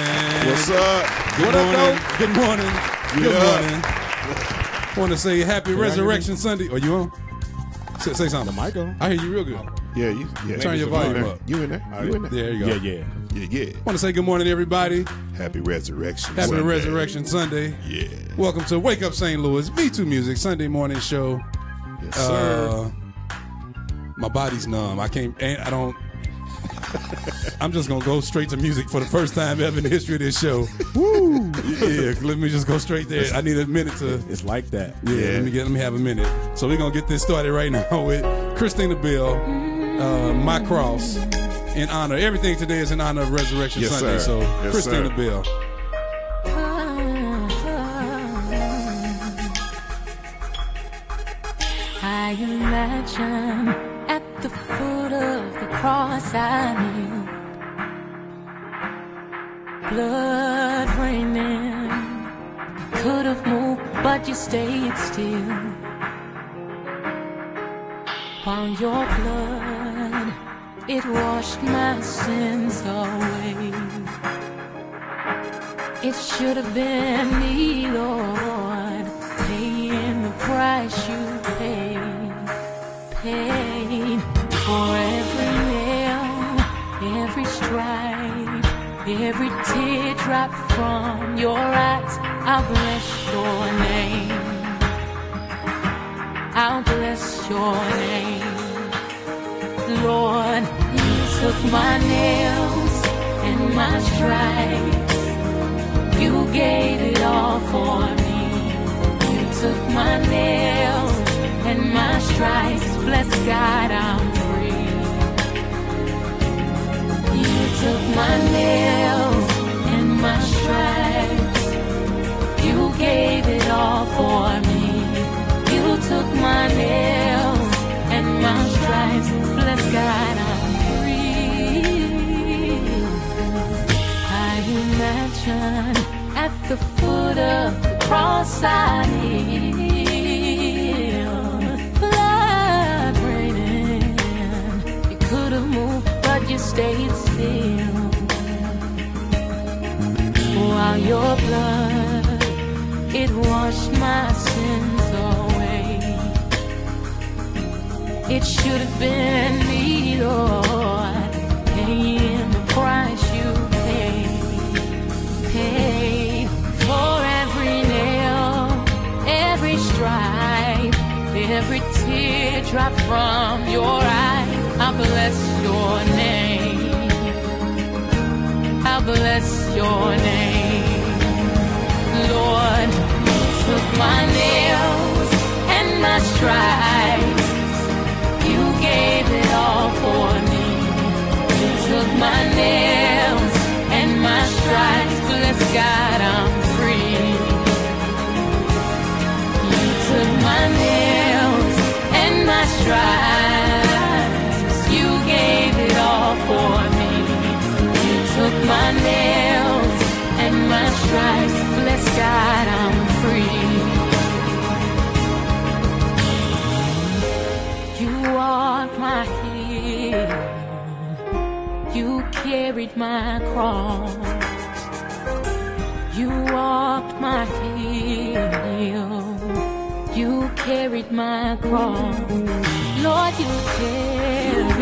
man. What's up? Good morning. Good morning. Good morning. Want to say happy Resurrection Sunday. Are you on? Say something. The mic on. I hear you real good. Yeah. Turn your volume up. You in there? You in there? There you go. Yeah. Want to say good morning, everybody. Happy Resurrection Happy Sunday. Resurrection Sunday. Yeah. Welcome to Wake Up St. Louis, MeTooMusic Sunday morning show. Yes, sir. My body's numb. I don't. I'm just gonna go straight to music for the first time ever in the history of this show. Woo! Yeah, let me just go straight there. I need a minute to. It's like that. Yeah, let me have a minute. So we're gonna get this started right now with Christina Bell, My Cross, in honor. Everything today is in honor of Resurrection Sunday. Sir. So Yes, Christina sir. Bell. I imagine at the foot of the cross I knew blood raining. Could have moved, but you stayed still. While your blood, it washed my sins away. It should have been me, Lord, paying the price you paid for every nail, every stripe, every teardrop from your eyes. I'll bless your name. I'll bless your name. Lord, you took my nails and my stripes. You gave it all for me. You took my nails and my stripes. Bless God, I'm free. You took my nails and my stripes. You gave it all for me. You took my nails and my stripes. Bless God, I'm free. I imagine at the foot of the cross I kneel, blood raining. You could have moved, but you stayed still. While your blood, it washed my sins away. It should have been me, Lord, paying the price you paid for every nail, every stripe, every teardrop from your eye. I bless your name. I bless your name. Lord, you took my nails and my stripes. You gave it all for me. You took my nails and my stripes. Bless God, I'm free. You took my nails and my stripes. You gave it all for me. You took my nails and my stripes. Bless God, I'm free. You walked my heel. You carried my cross. You walked my heel. You carried my cross. Lord, you carried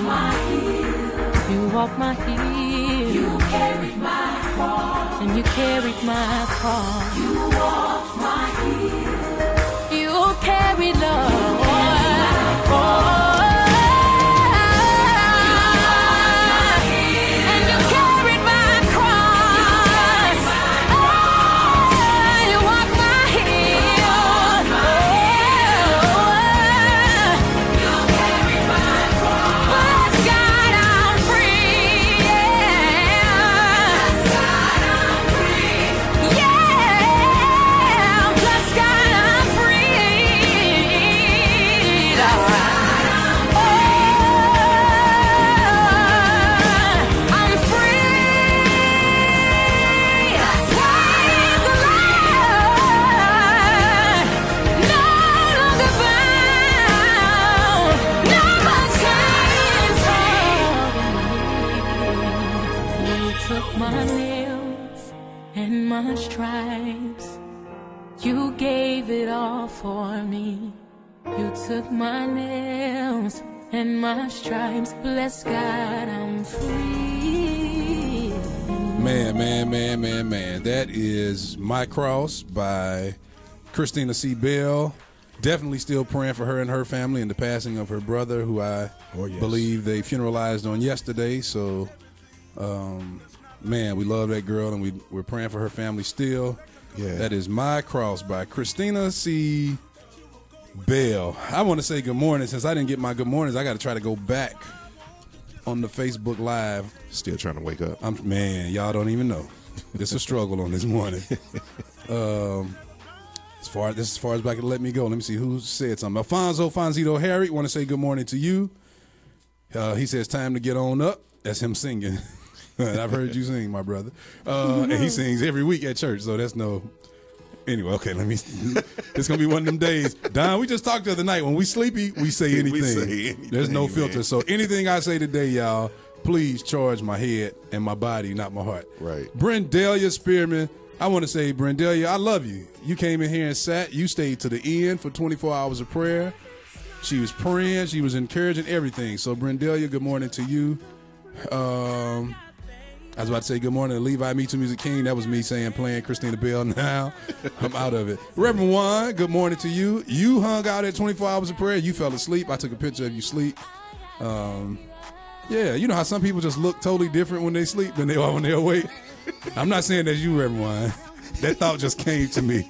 my heel. You walked my heel. You carried my cross. And you carried my cross. You walked my heel. You carried love. God, and my stripes. You gave it all for me. You took my nails and my stripes. Bless God, I'm free. Man. That is My Cross by Christina C. Bell. Definitely still praying for her and her family and the passing of her brother, who I believe they funeralized on yesterday. So, man, we love that girl, and we're praying for her family still. Yeah. That is My Cross by Christina C. Bell. I want to say good morning. Since I didn't get my good mornings, I got to try to go back on the Facebook Live. Still trying to wake up. Man, y'all don't even know. It's a struggle on this morning. As far as back to let me go. Let me see who said something. Fonzito Harry, want to say good morning to you. He says time to get on up. That's him singing. I've heard you sing, my brother. And he sings every week at church, so that's no. Anyway, okay, it's going to be one of them days. Don, we just talked the other night. When we sleepy, we say anything. There's no filter. Man. So anything I say today, y'all, please charge my head and my body, not my heart. Right. Brendelia Spearman, I want to say, Brendelia, I love you. You came in here and sat. You stayed to the end for 24 hours of prayer. She was praying. She was encouraging everything. So, Brendelia, good morning to you. I was about to say good morning to Levi, MeTooMusic King. That was me saying playing Christina Bell now. I'm out of it. Reverend Juan, good morning to you. You hung out at 24 hours of prayer. You fell asleep. I took a picture of you sleep. Yeah, you know how some people just look totally different when they sleep than they are when they're awake? I'm not saying that's you, Reverend Juan. That thought just came to me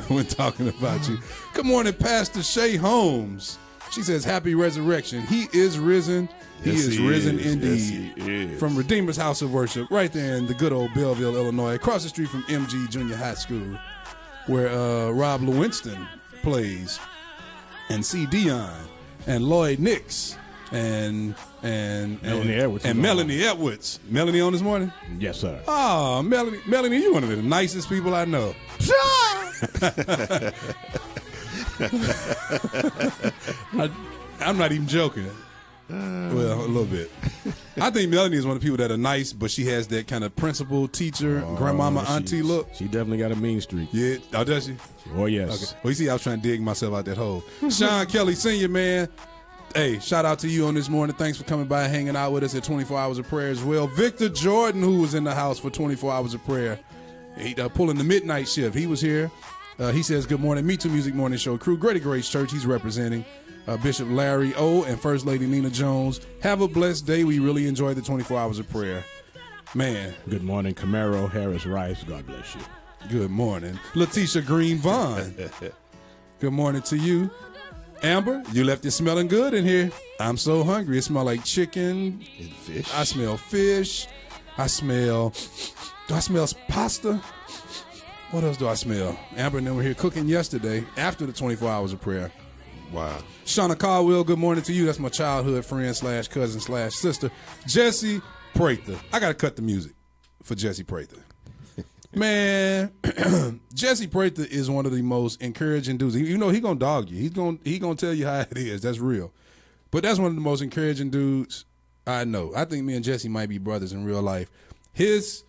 when talking about you. Good morning, Pastor Shay Holmes. She says, happy resurrection. He is risen. He is risen indeed. Yes, he is. From Redeemer's House of Worship, right there in the good old Belleville, Illinois, across the street from MG Junior High School, where Rob Lewinston plays, and C. Dion, and Lloyd Nix, and Melanie Edwards. And Melanie Edwards. Melanie on this morning? Yes, sir. Oh, Melanie, you're one of the nicest people I know. I'm not even joking. Well, a little bit. I think Melanie is one of the people that are nice, but she has that kind of principal, teacher, grandmama, auntie look. She definitely got a mean streak. Yeah. Oh, does she? Oh, yes. Okay. Well, you see, I was trying to dig myself out that hole. Sean Kelly Sr., man. Hey, shout out to you on this morning. Thanks for coming by and hanging out with us at 24 Hours of Prayer as well. Victor Jordan, who was in the house for 24 Hours of Prayer, he, pulling the midnight shift. He was here. He says, good morning, MeTooMusic Morning Show crew. Greater Grace Church, he's representing. Bishop Larry O. and First Lady Nina Jones. Have a blessed day. We really enjoyed the 24 Hours of Prayer. Man. Good morning, Camaro Harris Rice. God bless you. Good morning. Letitia Green Vaughn. Good morning to you. Amber, you left it smelling good in here. I'm so hungry. It smells like chicken. And fish. I smell fish. Do I smell pasta? What else do I smell? Amber and them were here cooking yesterday after the 24 Hours of Prayer. Wow. Shauna Caldwell, good morning to you. That's my childhood friend / cousin / sister. Jesse Prather. I got to cut the music for Jesse Prather. Man, Jesse Prather is one of the most encouraging dudes. You know, he going to dog you. He gonna tell you how it is. That's real. But that's one of the most encouraging dudes I know. I think me and Jesse might be brothers in real life. His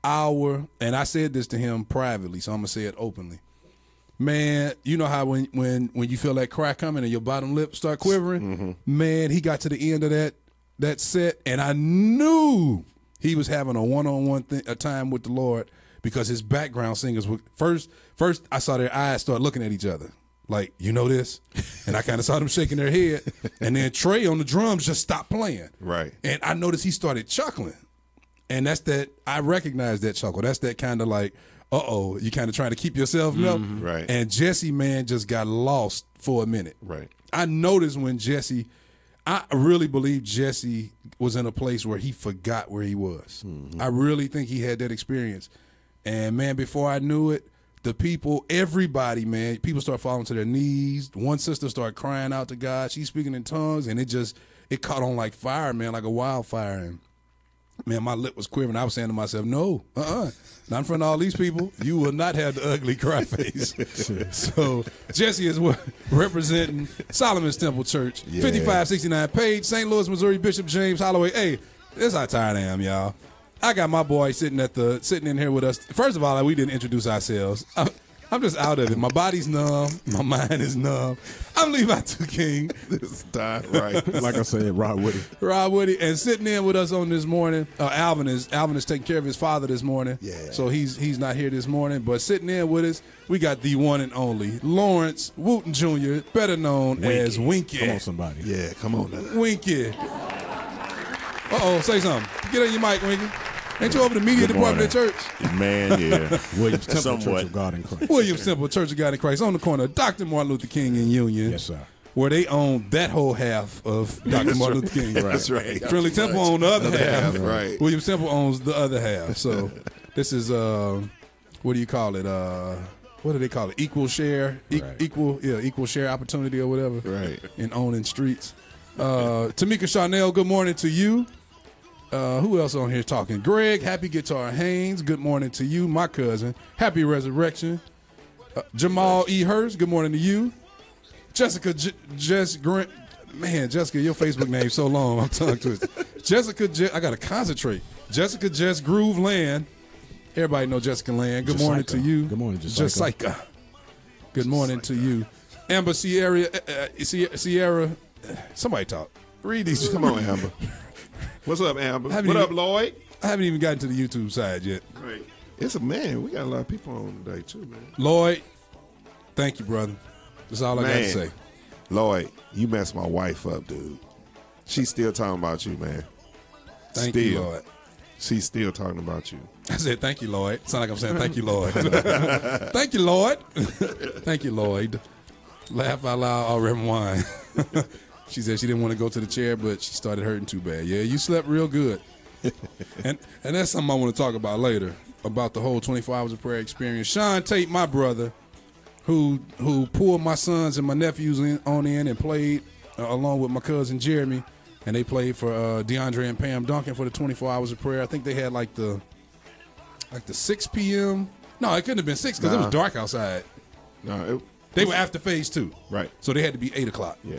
hour, and I said this to him privately, so I'm going to say it openly. Man, you know how when you feel that crack coming and your bottom lip start quivering? Mm-hmm. Man, he got to the end of that set, and I knew he was having a one-on-one time with the Lord because his background singers were first I saw their eyes start looking at each other. Like, you know this? And I kind of saw them shaking their head. And then Trey on the drums just stopped playing. Right. And I noticed he started chuckling. And I recognize that chuckle. That's that kind of like, uh-oh, you kind of trying to keep yourself up. Mm-hmm. Right. And Jesse, man, just got lost for a minute. Right. I noticed when I really believe Jesse was in a place where he forgot where he was. Mm-hmm. I really think he had that experience. And, man, before I knew it, everybody, man, people start falling to their knees. One sister started crying out to God. She's speaking in tongues, and it caught on like fire, man, like a wildfire. And, man, my lip was quivering. I was saying to myself, no, not in front of all these people. You will not have the ugly cry face. So Jesse is representing Solomon's Temple Church, 5569 Page, St. Louis, Missouri, Bishop James Holloway. Hey, this is how tired I am, y'all. I got my boy sitting in here with us. First of all, we didn't introduce ourselves. I'm just out of it. My body's numb. My mind is numb. I'm Levi 2 King. This is time, right? Like I said, Rod Woody. Rod Woody. And sitting in with us on this morning, Alvin is taking care of his father this morning. Yeah. So he's not here this morning. But sitting in with us, we got the one and only Lawrence Wooten Jr., better known as Winky. Come on, somebody. Yeah, come on now. Winky. Uh-oh, say something. Get on your mic, Winky. Ain't you over the media Good department morning. at church? Man, yeah. Williams Temple Church Somewhat. of God in Christ. Williams Temple Church of God in Christ on the corner of Dr. Martin Luther King and Union. Yes, sir. Where they own that whole half of Dr. Martin Luther King. That's right. Friendly Temple owns the other half. Right. Williams Temple owns the other half. So this is what do you call it? What do they call it? Equal share, Right. equal share opportunity or whatever. Right. In owning streets. Tamika Charnel, good morning to you. Who else on here talking? Greg, Happy Guitar Haynes, good morning to you. My cousin, Happy Resurrection. Jamal E. Hurst, good morning to you. Jessica Grant. Man, Jessica, your Facebook name's so long, I'm tongue twisted. Jessica, I got to concentrate. Jessica Jess Groove Land. Everybody know Jessica Land. Good morning to you. Good morning, Jessica. Jessica. Good morning to you. Amber Sierra, somebody talk. Read these. Come on, Amber. What's up, Amber? Haven't What you- up, Lloyd? I haven't even gotten to the YouTube side yet. Right. It's a man. We got a lot of people on today, too, man. Lloyd, thank you, brother. That's all I got to say. Lloyd, you messed my wife up, dude. She's still talking about you, man. Thank still. you, Lloyd. She's still talking about you. I said, thank you, Lloyd. Sound like I'm saying, thank you, Lloyd. Thank you, Lloyd. Thank you, Lloyd. Laugh out loud, all red wine. She said she didn't want to go to the chair, but she started hurting too bad. Yeah, you slept real good. and that's something I want to talk about later, about the whole 24 hours of prayer experience. Sean Tate, my brother, who pulled my sons and my nephews in and played along with my cousin Jeremy, and they played for DeAndre and Pam Duncan for the 24 hours of prayer. I think they had like the 6 p.m. No, it couldn't have been 6 because it was dark outside. No, They were after phase 2. Right. So they had to be 8 o'clock. Yeah.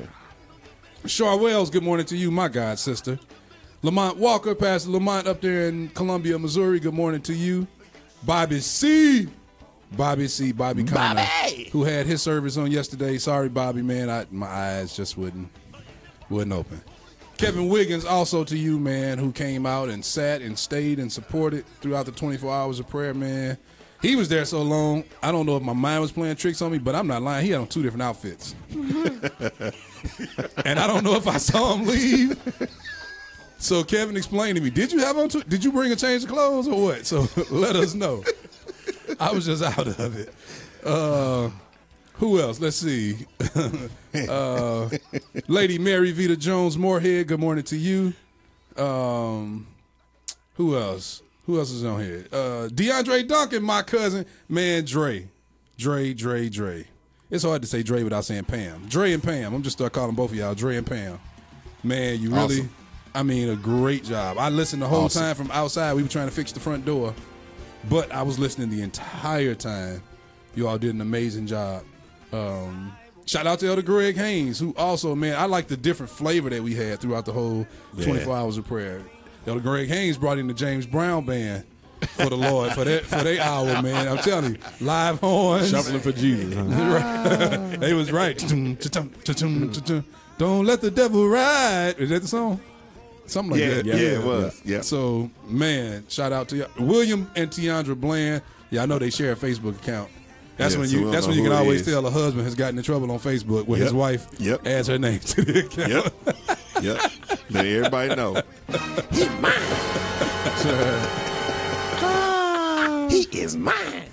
Char Wells, good morning to you, my God sister. Lamont Walker, Pastor Lamont up there in Columbia, Missouri, good morning to you. Bobby Connor, who had his service on yesterday. Sorry, Bobby, man, my eyes just wouldn't open. Kevin Wiggins, also to you, man, who came out and sat and stayed and supported throughout the 24 hours of prayer, man. He was there so long, I don't know if my mind was playing tricks on me, but I'm not lying. He had on 2 different outfits. And I don't know if I saw him leave. So Kevin explained to me, did you bring a change of clothes or what? So let us know. I was just out of it. Who else? Let's see. Lady Mary Vita Jones Moorhead, good morning to you. Who else? Who else is on here? DeAndre Duncan, my cousin. Man, Dre. It's hard to say Dre without saying Pam. Dre and Pam. I'm just start calling both of y'all Dre and Pam. Man, you really, Awesome. I mean, a great job. I listened the whole time from outside. We were trying to fix the front door, but I was listening the entire time. You all did an amazing job. Shout out to Elder Greg Haynes, who also, man, I like the different flavor that we had throughout the whole 24 hours of prayer. Elder Greg Haynes brought in the James Brown band for the Lord for their hour, man. I'm telling you, live horns, Shuffling for Jesus. Huh? They was right. Don't let the devil ride. Is that the song? Something like that. Yeah, it was. Yeah. So, man, shout out to you. William and Tiandra Bland. Yeah, I know they share a Facebook account. That's Yeah, when so you. we That's don't when you know can who it always is. tell a husband has gotten in trouble on Facebook when his Yep. wife Yep. adds her name to the account. Yep. Let everybody know. He is mine.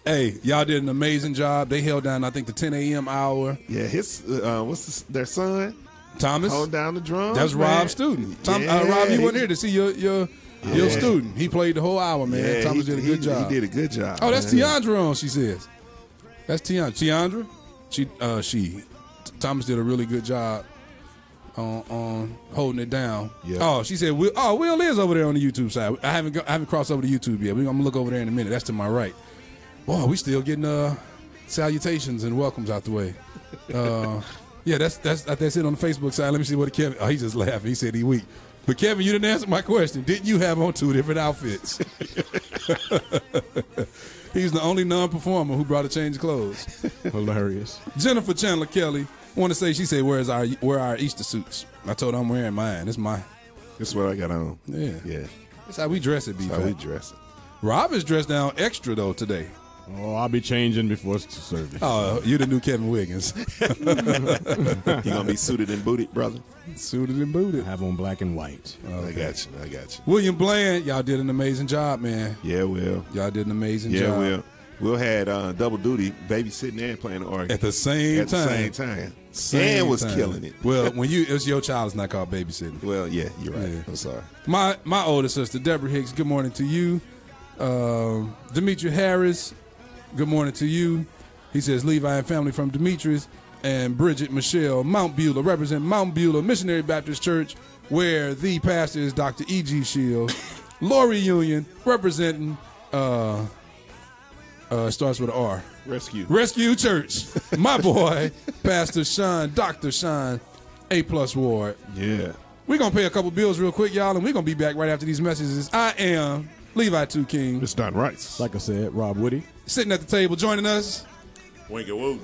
Hey, y'all did an amazing job. They held down, I think, the 10 a.m. hour. Yeah, their son? Thomas. Hold down the drums. That's man. Rob's student. Yeah, Rob, you he- wasn't here to see your student. He played the whole hour, man. Yeah, Thomas did a good job. He did a good job. Oh, that's man. Tiandra on, she says. That's Tiandra. Thomas did a really good job on holding it down. Yeah. Oh, she said, Will is over there on the YouTube side. I haven't crossed over to YouTube yet. I'm gonna look over there in a minute. That's to my right. Boy, we still getting salutations and welcomes out the way. Yeah, that's it on the Facebook side. Let me see what Kevin. Oh, he just laughed. He said he weak. But Kevin, you didn't answer my question. Didn't you have on 2 different outfits? He's the only non-performer who brought a change of clothes. Hilarious. Jennifer Chandler Kelly want to say, she said, where are our Easter suits? I told her I'm wearing mine. It's mine. This is what I got on. Yeah. Yeah. That's how we dress it, B. That's how we dress it. Rob is dressed down extra, though, today. Oh, I'll be changing before service. Oh, you the new Kevin Wiggins. You gonna be suited and booted, brother? Suited and booted. I have on black and white. Okay. I got you. William Bland, y'all did an amazing job, man. Yeah, Will. Y'all did an amazing job. Yeah, Will. Will had double duty, babysitting and playing the organ At the same time. And was killing it. Well, when it's your child, it's not called babysitting. Well, yeah, you're right. Yeah. I'm sorry. My older sister, Deborah Hicks, good morning to you. Demetri Harris, good morning to you. He says, Levi and family from Demetrius. And Bridget Michelle, Mount Beulah, represent Mount Beulah Missionary Baptist Church, where the pastor is Dr. E.G. Shields. Lori Union, representing, starts with an R. Rescue Church. My boy, Pastor Sean, Dr. Sean, A+ Ward. Yeah. We're going to pay a couple bills real quick, y'all, and we're going to be back right after these messages. I am Levi 2 King. It's Don Rice. Like I said, Rob Woody. Sitting at the table joining us. Winky Woo.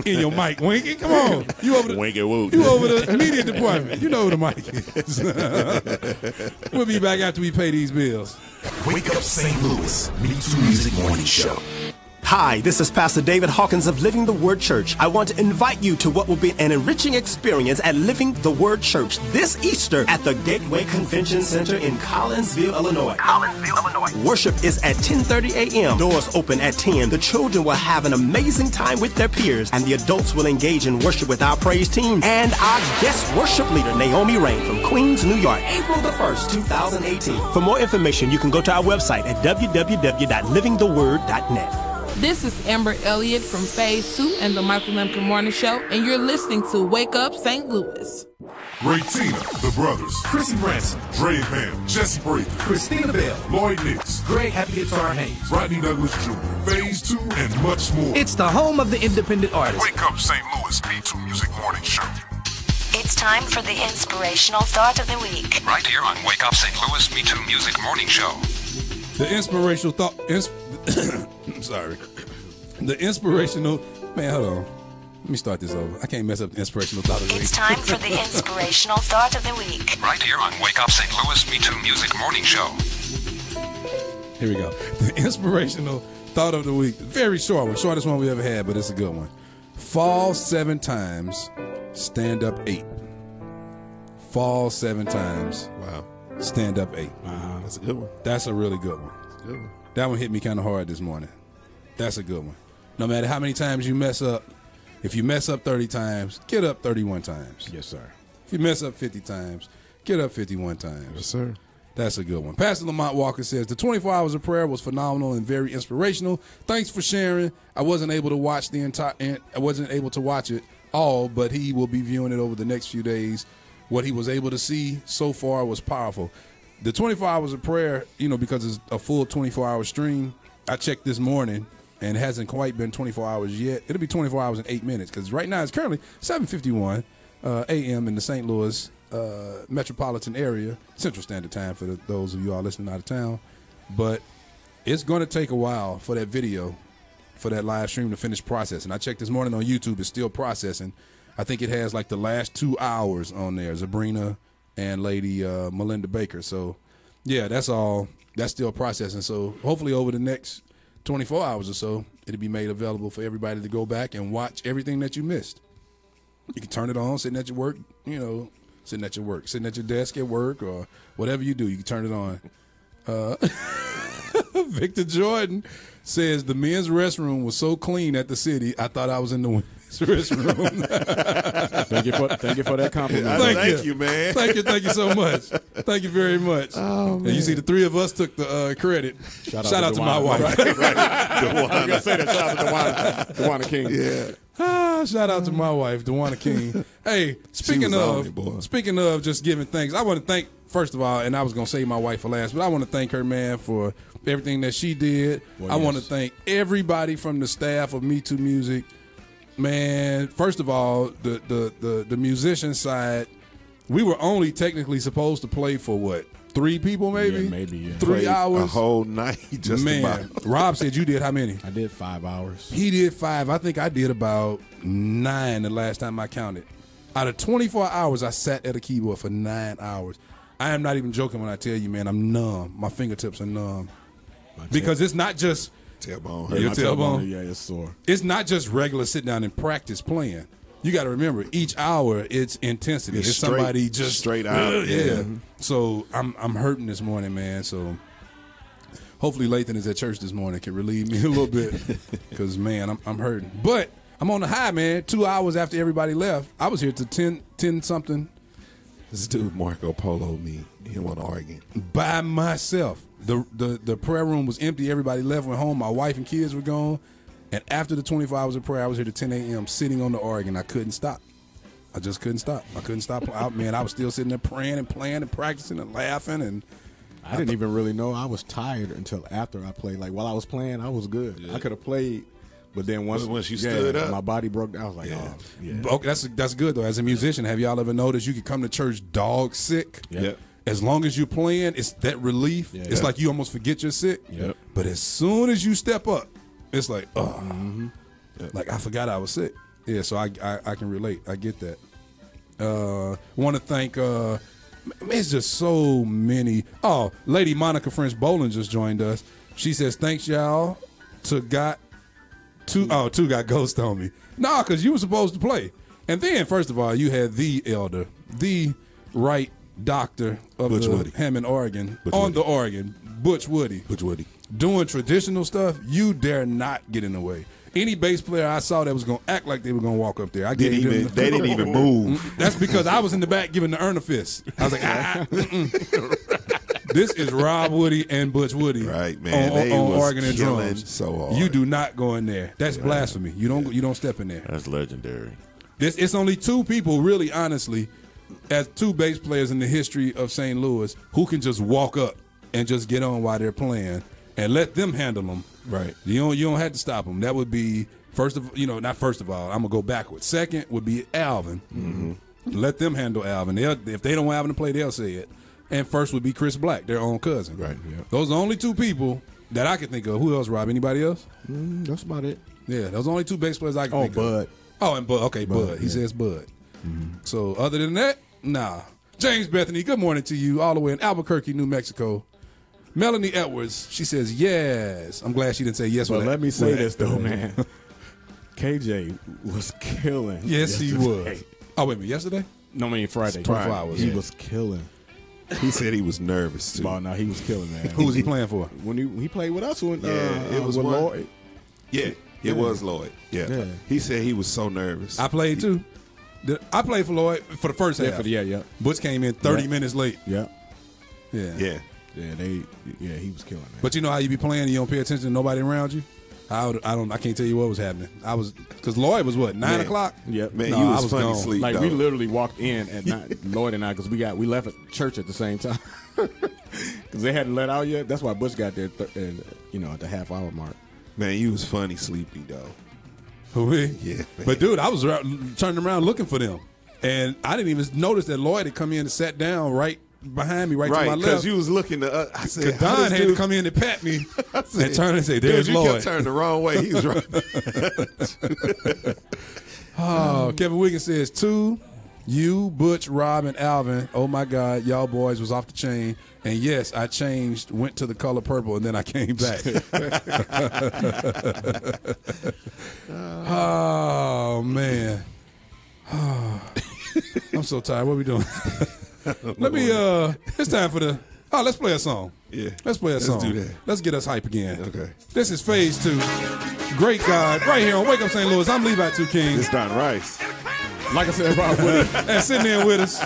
In your mic, Winky. Come on. You over the Winky Woo. You over the media department. You know who the mic is. We'll be back after we pay these bills. Wake Up St. Louis, MeTooMusic Morning Show. Hi, this is Pastor David Hawkins of Living the Word Church. I want to invite you to what will be an enriching experience at Living the Word Church this Easter at the Gateway Convention Center in Collinsville, Illinois. Worship is at 10:30 a.m. Doors open at 10. The children will have an amazing time with their peers, and the adults will engage in worship with our praise team and our guest worship leader, Naomi Rain from Queens, New York, April the 1st, 2018. For more information, you can go to our website at www.livingtheword.net. This is Amber Elliott from Phase 2 and the Michael Lemkin Morning Show, and you're listening to Wake Up St. Louis. Ray Tina, The Brothers, Chrissy Branson, Dre Bam, Jesse Brady, Christina Bell, Lloyd Nix, Greg Happy Guitar Hayes, Rodney Douglas Jr., Phase 2, and much more. It's the home of the independent artist. Wake Up St. Louis, MeTooMusic Morning Show. It's time for the inspirational thought of the week. Right here on Wake Up St. Louis MeTooMusic Morning Show. The inspirational thought. Sorry. The inspirational. Man, hold on. Let me start this over. I can't mess up the inspirational thought of the week. It's time for the inspirational thought of the week. Right here on Wake Up St. Louis MeTooMusic Morning Show. Here we go. The inspirational thought of the week. Very short one. Shortest one we ever had, but it's a good one. Fall 7 times, stand up 8. Fall 7 times. Wow. Stand up 8. That's a good one. That's a really good one. That's a good one. That one hit me kind of hard this morning. That's a good one. No matter how many times you mess up, if you mess up 30 times, get up 31 times. Yes, sir. If you mess up 50 times, get up 51 times. Yes, sir. That's a good one. Pastor Lamont Walker says, the 24 hours of prayer was phenomenal and very inspirational. Thanks for sharing. I wasn't able to watch it all, but he will be viewing it over the next few days. What he was able to see so far was powerful. The 24 hours of prayer, because it's a full 24-hour stream, I checked this morning, and it hasn't quite been 24 hours yet. It'll be 24 hours and 8 minutes, because right now it's currently 7:51 a.m. in the St. Louis metropolitan area, Central Standard Time for those of you all listening out of town. But it's going to take a while for that video, for that live stream to finish processing. I checked this morning on YouTube. It's still processing. I think it has like the last 2 hours on there, Sabrina and Lady Melinda Baker. So, yeah, that's all. That's still processing. So, hopefully over the next 24 hours or so, it'll be made available for everybody to go back and watch everything that you missed. You can turn it on, sitting at your work, sitting at your desk at work, or whatever you do, you can turn it on. Victor Jordan says, the men's restroom was so clean at the city, I thought I was in the women's restroom. Thank you for that compliment. Thank you, man. Thank you so much. Thank you very much. Oh, man. And you see, the 3 of us took the credit. Shout out to my wife. Right. I was gonna say that. Shout out to Dewana King. Yeah. Shout out to my wife, Dewana King. Hey, speaking of just giving thanks, I want to thank, first of all, and I was going to say my wife for last, but I want to thank her, man, for everything that she did. I want to thank everybody from the staff of MeTooMusic. Man, first of all, the musician side, we were only technically supposed to play for what? 3 people, maybe? Yeah, maybe, yeah. 3 hours. A whole night, just Man, about. Rob said you did how many? I did 5 hours. He did 5. I think I did about 9 the last time I counted. Out of 24 hours, I sat at a keyboard for 9 hours. I am not even joking when I tell you, man, I'm numb. My fingertips are numb. Because it's not just tailbone. Your tailbone? Yeah, it's sore. It's not just regular sit down and practice playing. You got to remember, each hour it's intensity. It's straight, somebody just straight out. Yeah. So I'm hurting this morning, man. So hopefully Lathan is at church this morning, can relieve me a little bit, because man, I'm hurting. But I'm on the high, man. 2 hours after everybody left, I was here to 10 something. This dude Marco Polo me. He went to Oregon by myself. The prayer room was empty. Everybody left, went home. My wife and kids were gone. And after the 24 hours of prayer, I was here to 10 a.m. sitting on the organ. I couldn't stop. I just couldn't stop. I couldn't stop. Man, I was still sitting there praying and playing and practicing and laughing. And I didn't even really know I was tired until after I played. Like, while I was playing, I was good. Yeah. I could have played, but then once you stood up, my body broke down. I was like, oh, yeah. Okay, that's good, though. As a musician, have y'all ever noticed you could come to church dog sick? Yep. As long as you're playing, it's that relief. Yeah. It's like you almost forget you're sick. Yep. But as soon as you step up, it's like, like I forgot I was sick. Yeah, so I can relate. I get that. Want to thank, it's just so many. Oh, Lady Monica French Boland just joined us. She says, thanks, y'all. Two got ghost on me. Nah, because you were supposed to play. And then, first of all, you had the elder, the right doctor of Butch the Woody. Hammond organ, Butch on Woody. the organ, Butch Woody. Doing traditional stuff, you dare not get in the way. Any bass player I saw that was going to act like they were going to walk up there, I gave them they didn't even move. That's because I was in the back giving the Erna fist. I was like, this is Rob Woody and Butch Woody, right, man? On was organ and drums. So hard. You do not go in there. That's blasphemy. You don't step in there. That's legendary. It's only 2 people, really, honestly, as 2 bass players in the history of St. Louis who can just walk up and just get on while they're playing and let them handle them. Right. You don't have to stop them. That would be not first of all. I'm gonna go backwards. Second would be Alvin. Mm-hmm. Let them handle Alvin. If they don't have him to play, they'll say it. And first would be Chris Black, their own cousin. Right. Yeah. Those are the only 2 people that I can think of. Who else, Rob? Anybody else? That's about it. Yeah, those are the only 2 bass players I can think Bud. of. Oh, and Bud. Okay, Bud. He says Bud. Mm-hmm. So other than that, nah. James Bethany, good morning to you, all the way in Albuquerque, New Mexico. Melanie Edwards, she says yes. I'm glad she didn't say yes. But let me say this though, man. KJ was killing. Yes, yesterday. he was. Oh, wait a minute. Yesterday? No, I mean Friday. 24 hours. He was killing. He said he was nervous too. Oh, no, he was killing, man. Who was he playing for? When he played with us, when it was with one. Lloyd. Yeah, it was Lloyd. Yeah. He said he was so nervous. I played too. I played for Lloyd for the first half. Yeah. Butch came in 30 minutes late. Yeah. Yeah. He was killing, man. But you know how you be playing and you don't pay attention to nobody around you? I can't tell you what was happening. Because Lloyd was what, 9 o'clock? Yep. Man, no, he was I was funny gone. sleep. Like, though. we literally walked in at night, Lloyd and I, because we left at church at the same time. Because they hadn't let out yet. That's why Butch got there, at the half-hour mark. Man, you was funny sleepy, though. Who, me? Yeah. Man. But, dude, I was turning around looking for them. And I didn't even notice that Lloyd had come in and sat down right behind me, right to my left. Because you was looking to I said, Don had to come in and pat me and turn and say, there's dude, Lloyd. You kept turning the wrong way. He was right. Kevin Wiggins says, 2, you, Butch, Rob, and Alvin. Oh, my God, y'all boys was off the chain. And, yes, I changed, went to the color purple, and then I came back. Oh, man. I'm so tired. What are we doing? It's time for let's play a song. Yeah. Let's play a song. Let's do that. Let's get us hype again. Okay. This is Phase 2. Great God. Right here on Wake Up St. Louis. I'm Levi 2 King. It's Don Rice. Like I said, Rob Woody. And sitting there with us,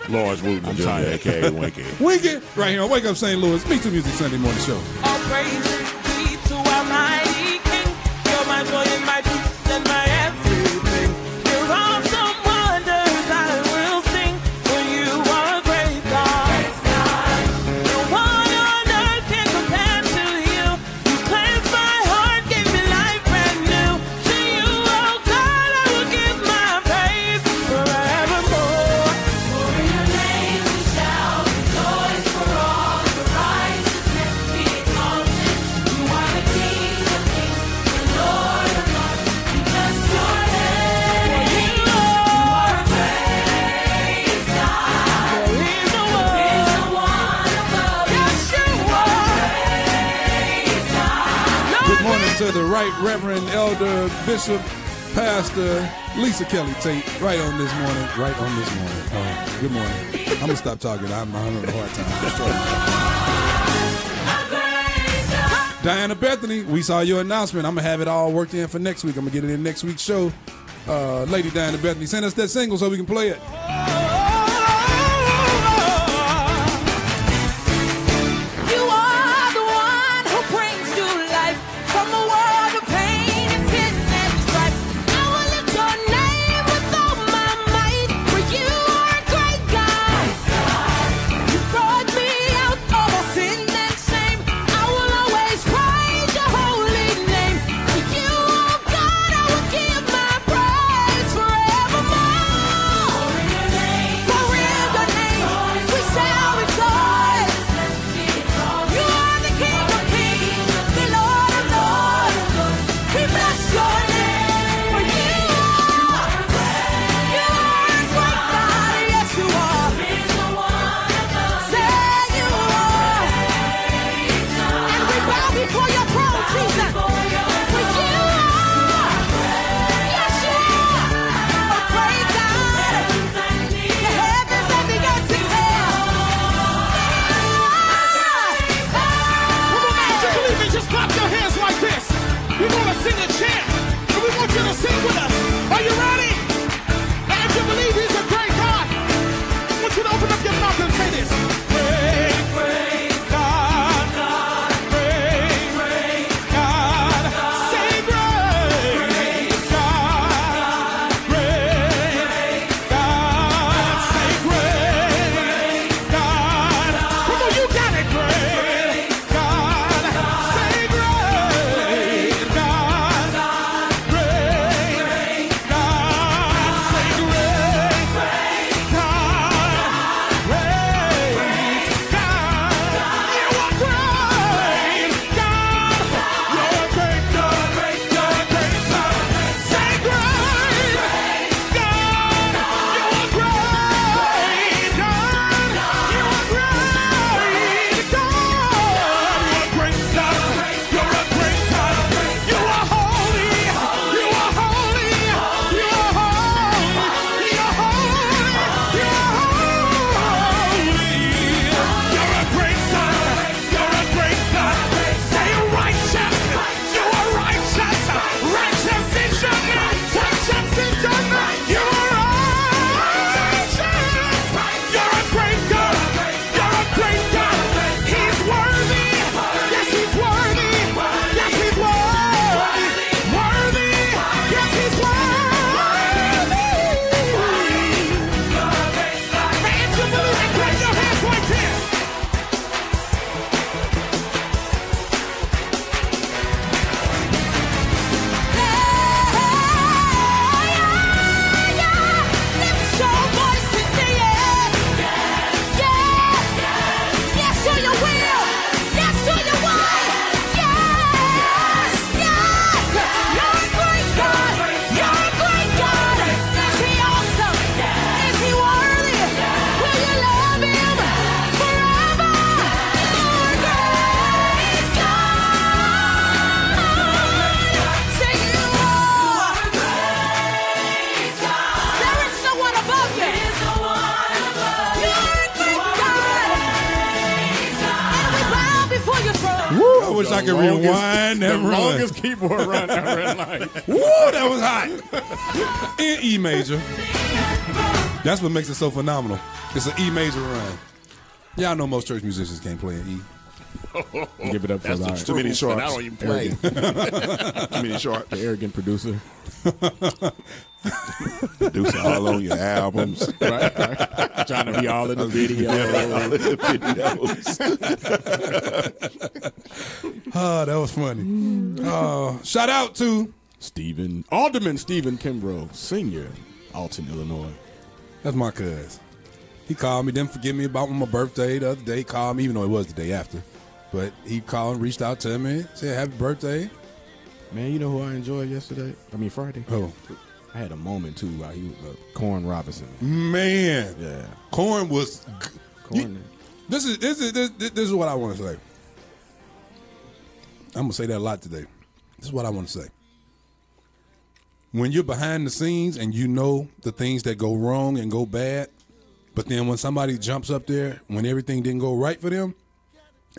Lawrence Wooten Jr., a.k.a. Winky. Winky, right here on Wake Up St. Louis. MeTooMusic Sunday morning show. All praises be to Almighty King. You're my joy and my peace and my everything. You're awesome wonders I will sing. For you are a great God. No one on earth can compare to you. You cleansed my heart, gave me life brand new. To you, oh God, I will give my praise forevermore. to the Right Reverend Elder Bishop Pastor Lisa Kelly Tate. Right on this morning. Good morning. I'm going to stop talking. I'm having a hard time. Diana Bethany, we saw your announcement. I'm going to have it all worked in for next week. I'm going to get it in next week's show. Lady Diana Bethany, send us that single so we can play it. I wish I could rewind that run. The longest keyboard run ever in life. Woo, that was hot. In E major. That's what makes it so phenomenal. It's an E major run. Y'all know most church musicians can't play in E. Give it up for That's Too many sharps. I don't even play. Too many sharps. the arrogant producer. Producer all on your albums. Right. Trying to be all in the video. Oh, that was funny. Shout out to Alderman Stephen Kimbrough, Sr., Alton, Illinois. That's my cuz. He called me, didn't forget me about my birthday the other day. Called me, even though it was the day after. But he called and reached out to me, said happy birthday. Man, you know who I enjoyed yesterday? Friday. Oh. I had a moment, too, while he was Corn Robinson. Man. Yeah. Corn was... Corn. This is what I want to say. I'm going to say that a lot today. This is what I want to say. When you're behind the scenes and you know the things that go wrong and go bad, but then when somebody jumps up there, when everything didn't go right for them,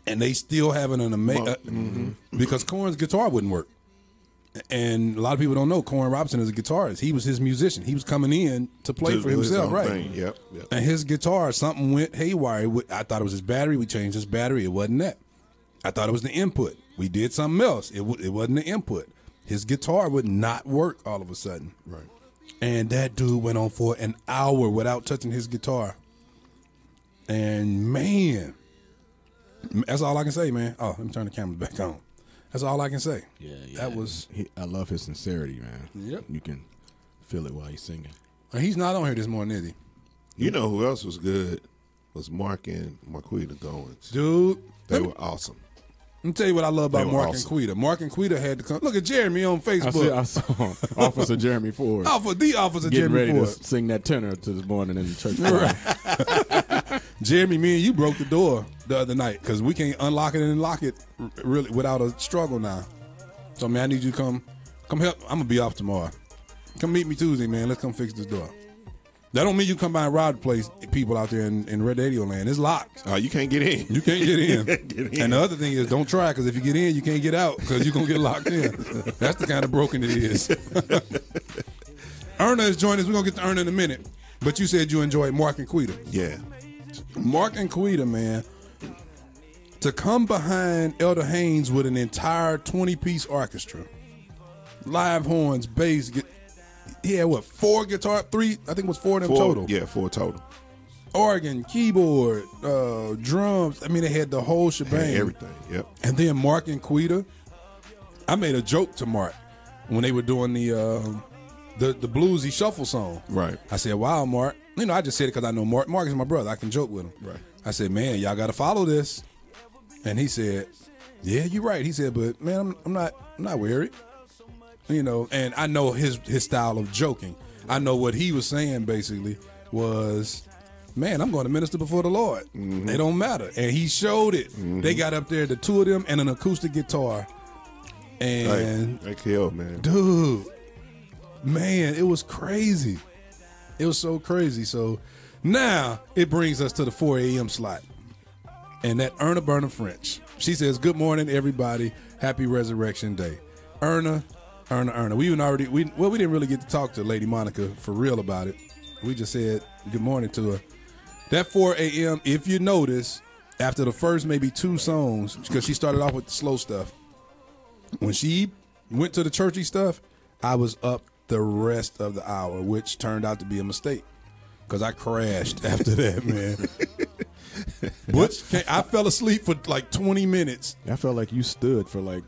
and they still having an amazing, because Corn's guitar wouldn't work. And a lot of people don't know Corn Robinson is a guitarist. He was his musician. He was coming in to play for himself, right? Yep. And his guitar, something went haywire. I thought it was his battery. We changed his battery. It wasn't that. I thought it was the input. We did something else. It wasn't the input. His guitar would not work all of a sudden. Right. And that dude went on for an hour without touching his guitar. And man, that's all I can say, man. Oh, let me turn the camera back on. That's all I can say. Yeah. That was. I love his sincerity, man. Yep. You can feel it while he's singing. And he's not on here this morning, is he? You know who else was good? Was Mark and Marquita Goins. Dude. They were awesome. Let me tell you what I love about Mark awesome. and Quita. Mark and Quita had to come. Look at Jeremy on Facebook. I saw Officer Jeremy Ford. Officer getting Jeremy ready Ford. to sing that tenor to this morning in the church. Right. Jeremy, me and you broke the door the other night because we can't unlock it and lock it really without a struggle now. So, man, I need you to come help. I'm going to be off tomorrow. Come meet me Tuesday, man. Let's come fix this door. That don't mean you come by and rob the place, people out there in Red Radio Land. It's locked. Oh, you can't get in. You can't get in. And the other thing is, don't try, because if you get in, you can't get out because you're going to get locked in. That's the kind of broken it is. Erna is joining us. We're going to get to Erna in a minute. But you said you enjoyed Mark and Quita. Yeah. Mark and Quita, man, to come behind Elder Haynes with an entire 20-piece orchestra, live horns, bass, he had what, 4 guitar, 3? I think it was 4 of them total. Yeah, 4 total. Organ, keyboard, drums. I mean, they had the whole shebang. Had everything. Yep. And then Mark and Quita. I made a joke to Mark when they were doing the bluesy shuffle song. Right. I said, "Wow, Mark." You know, I just said it because I know Mark. Mark is my brother. I can joke with him. Right. I said, "Man, y'all got to follow this." And he said, "Yeah, you're right." He said, "But man, I'm not worried." You know, and I know his style of joking. I know what he was saying basically was, man, I'm going to minister before the Lord. They don't matter. And he showed it. They got up there, the 2 of them, and an acoustic guitar. And they killed, man. Dude, man, it was crazy. It was so crazy. So now it brings us to the 4 a.m. slot. And that Erna Burnham French. She says, "Good morning, everybody. Happy Resurrection Day." Erna. We didn't really get to talk to Lady Monica for real about it. We just said good morning to her. That 4 a.m., if you notice, after the first maybe 2 songs, because she started off with the slow stuff, when she went to the churchy stuff, I was up the rest of the hour, which turned out to be a mistake because I crashed after that, man. I fell asleep for like 20 minutes. I felt like you stood for like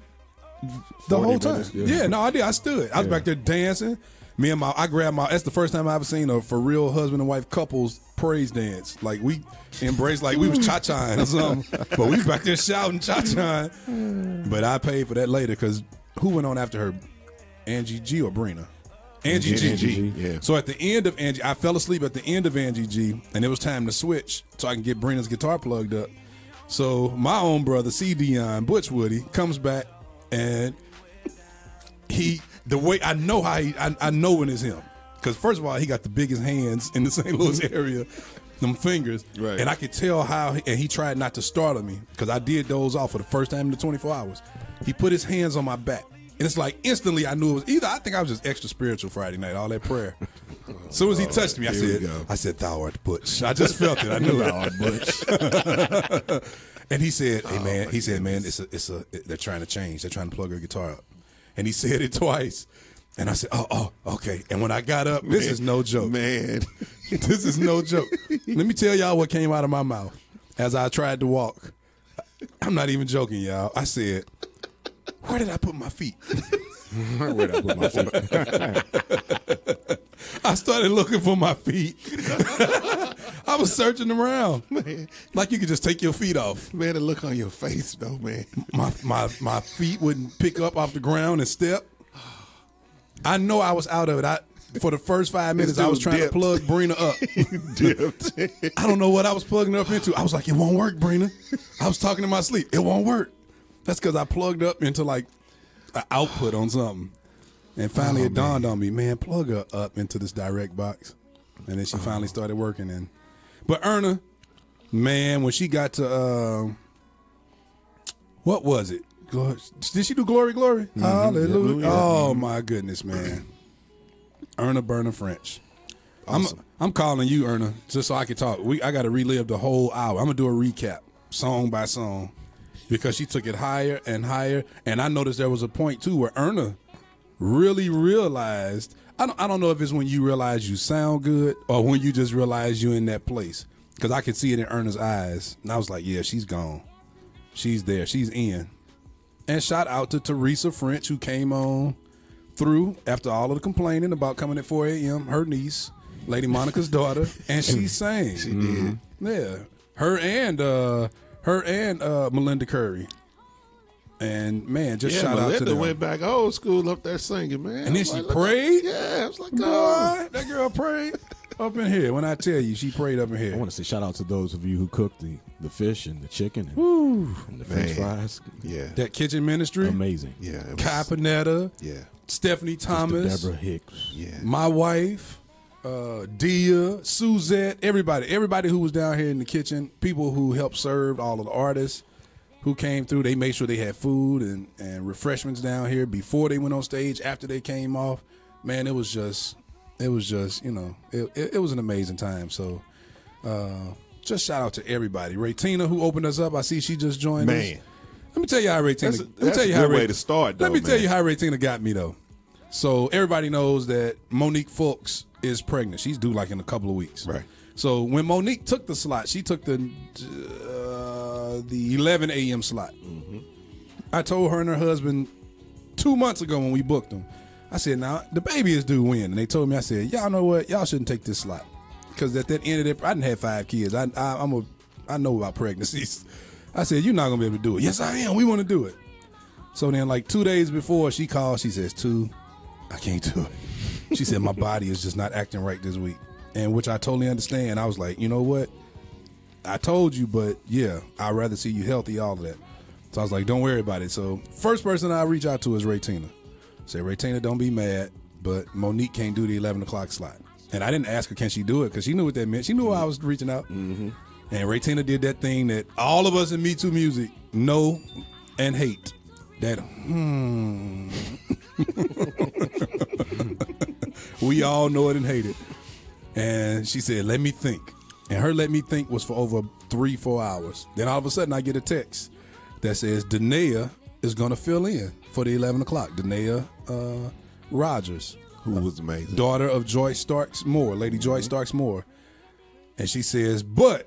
the whole time. Minutes, yeah, no, I did. I stood. I was back there dancing. I grabbed that's the first time I ever seen a for real husband and wife couples praise dance. Like we embraced, like we was cha-chaing or something. But we was back there shouting cha-chaing. But I paid for that later because who went on after her? Angie G or Brina? Angie G. Yeah. So at the end of Angie, I fell asleep at the end of Angie G, and it was time to switch so I can get Brina's guitar plugged up. So my own brother, C. Dion Butch Woody, comes back. And the way I know I know when it's him, because first of all, he got the biggest hands in the St. Louis area, them fingers, right. And I could tell how, and he tried not to startle me because I did those off for the first time in the 24 hours. He put his hands on my back, and it's like instantly I knew it was either I think I was just extra spiritual Friday night, all that prayer. As soon as he touched me, I said, "Thou art Butch." I just felt it. I knew thou art Butch. And he said, "Hey man," he said, "Man, they're trying to change. They're trying to plug her guitar up." And he said it twice. And I said, "Oh, okay." And when I got up, this is no joke, man. This is no joke. Let me tell y'all what came out of my mouth as I tried to walk. I'm not even joking, y'all. I said, "Where did I put my feet?" Where did I put my feet? I started looking for my feet. I was searching around, man. Like you could just take your feet off. Man, the look on your face, though, man. My feet wouldn't pick up off the ground and step. I know I was out of it. For the first 5 minutes, I was trying to plug Brina up. I don't know what I was plugging her up into. I was like, "It won't work, Brina." I was talking in my sleep. "It won't work." That's because I plugged up into like output on something. And finally it dawned on me, man, plug her up into this direct box. And then she finally started working. But Erna, man, when she got to, what was it? Did she do Glory, Glory? Mm-hmm. Hallelujah. Oh, my goodness, man. Erna Burner French. Awesome. I'm calling you, Erna, just so I can talk. I got to relive the whole hour. I'm going to do a recap, song by song, because she took it higher and higher. And I noticed there was a point, too, where Erna really realized, I don't know if it's when you realize you sound good or when you just realize you're in that place. Because I could see it in Erna's eyes. And I was like, yeah, she's gone. She's there. She's in. And shout out to Teresa French, who came on through after all of the complaining about coming at 4 a.m., her niece, Lady Monica's daughter, and she sang. She did. Yeah. Her and Melinda Curry. And, man, just shout out to them. Melinda went back old school up there singing, man. And then she prayed? Yeah, I was like, boy, that girl prayed up in here. When I tell you, she prayed up in here. I want to say shout out to those of you who cooked the fish and the chicken and the French fries. Yeah. That kitchen ministry. Amazing. Yeah. Kai Panetta. Yeah. Stephanie Thomas. Deborah Hicks. Yeah. My wife. Dia, Suzette, everybody who was down here in the kitchen, people who helped serve, all of the artists who came through, they made sure they had food and refreshments down here before they went on stage, after they came off. Man, it was just, it was an amazing time. So just shout out to everybody. Raytina, who opened us up, I see she just joined us. Let me tell you how Raytina, That's a good way to start, though, let me tell you how Raytina got me, though. So everybody knows that Monique Fulks is pregnant. She's due like in a couple of weeks. Right. So when Monique took the slot, she took the 11 a.m. slot. Mm-hmm. I told her and her husband 2 months ago when we booked them, I said, now, the baby is due when? And they told me, I said, y'all know what? Y'all shouldn't take this slot. Because at that end of it, I didn't have 5 kids. I know about pregnancies. I said, you're not going to be able to do it. Yes, I am. We want to do it. So then like 2 days before she called, she says, I can't do it. She said, my body is just not acting right this week. And which I totally understand. I was like, you know what? I told you, but yeah, I'd rather see you healthy, all of that. So I was like, don't worry about it. So first person I reach out to is Raytina. Say, Raytina, don't be mad, but Monique can't do the 11 o'clock slot. And I didn't ask her, can she do it? Because she knew what that meant. She knew why I was reaching out. Mm-hmm. And Raytina did that thing that all of us in MeTooMusic know and hate. That, we all know it and hate it. And she said, let me think. And her let me think was for over 3-4 hours. Then all of a sudden I get a text that says Danae is going to fill in for the 11 o'clock. Danae Rogers. Who was amazing. Daughter of Joyce Starks Moore, Lady Joyce Starks Moore. And she says, but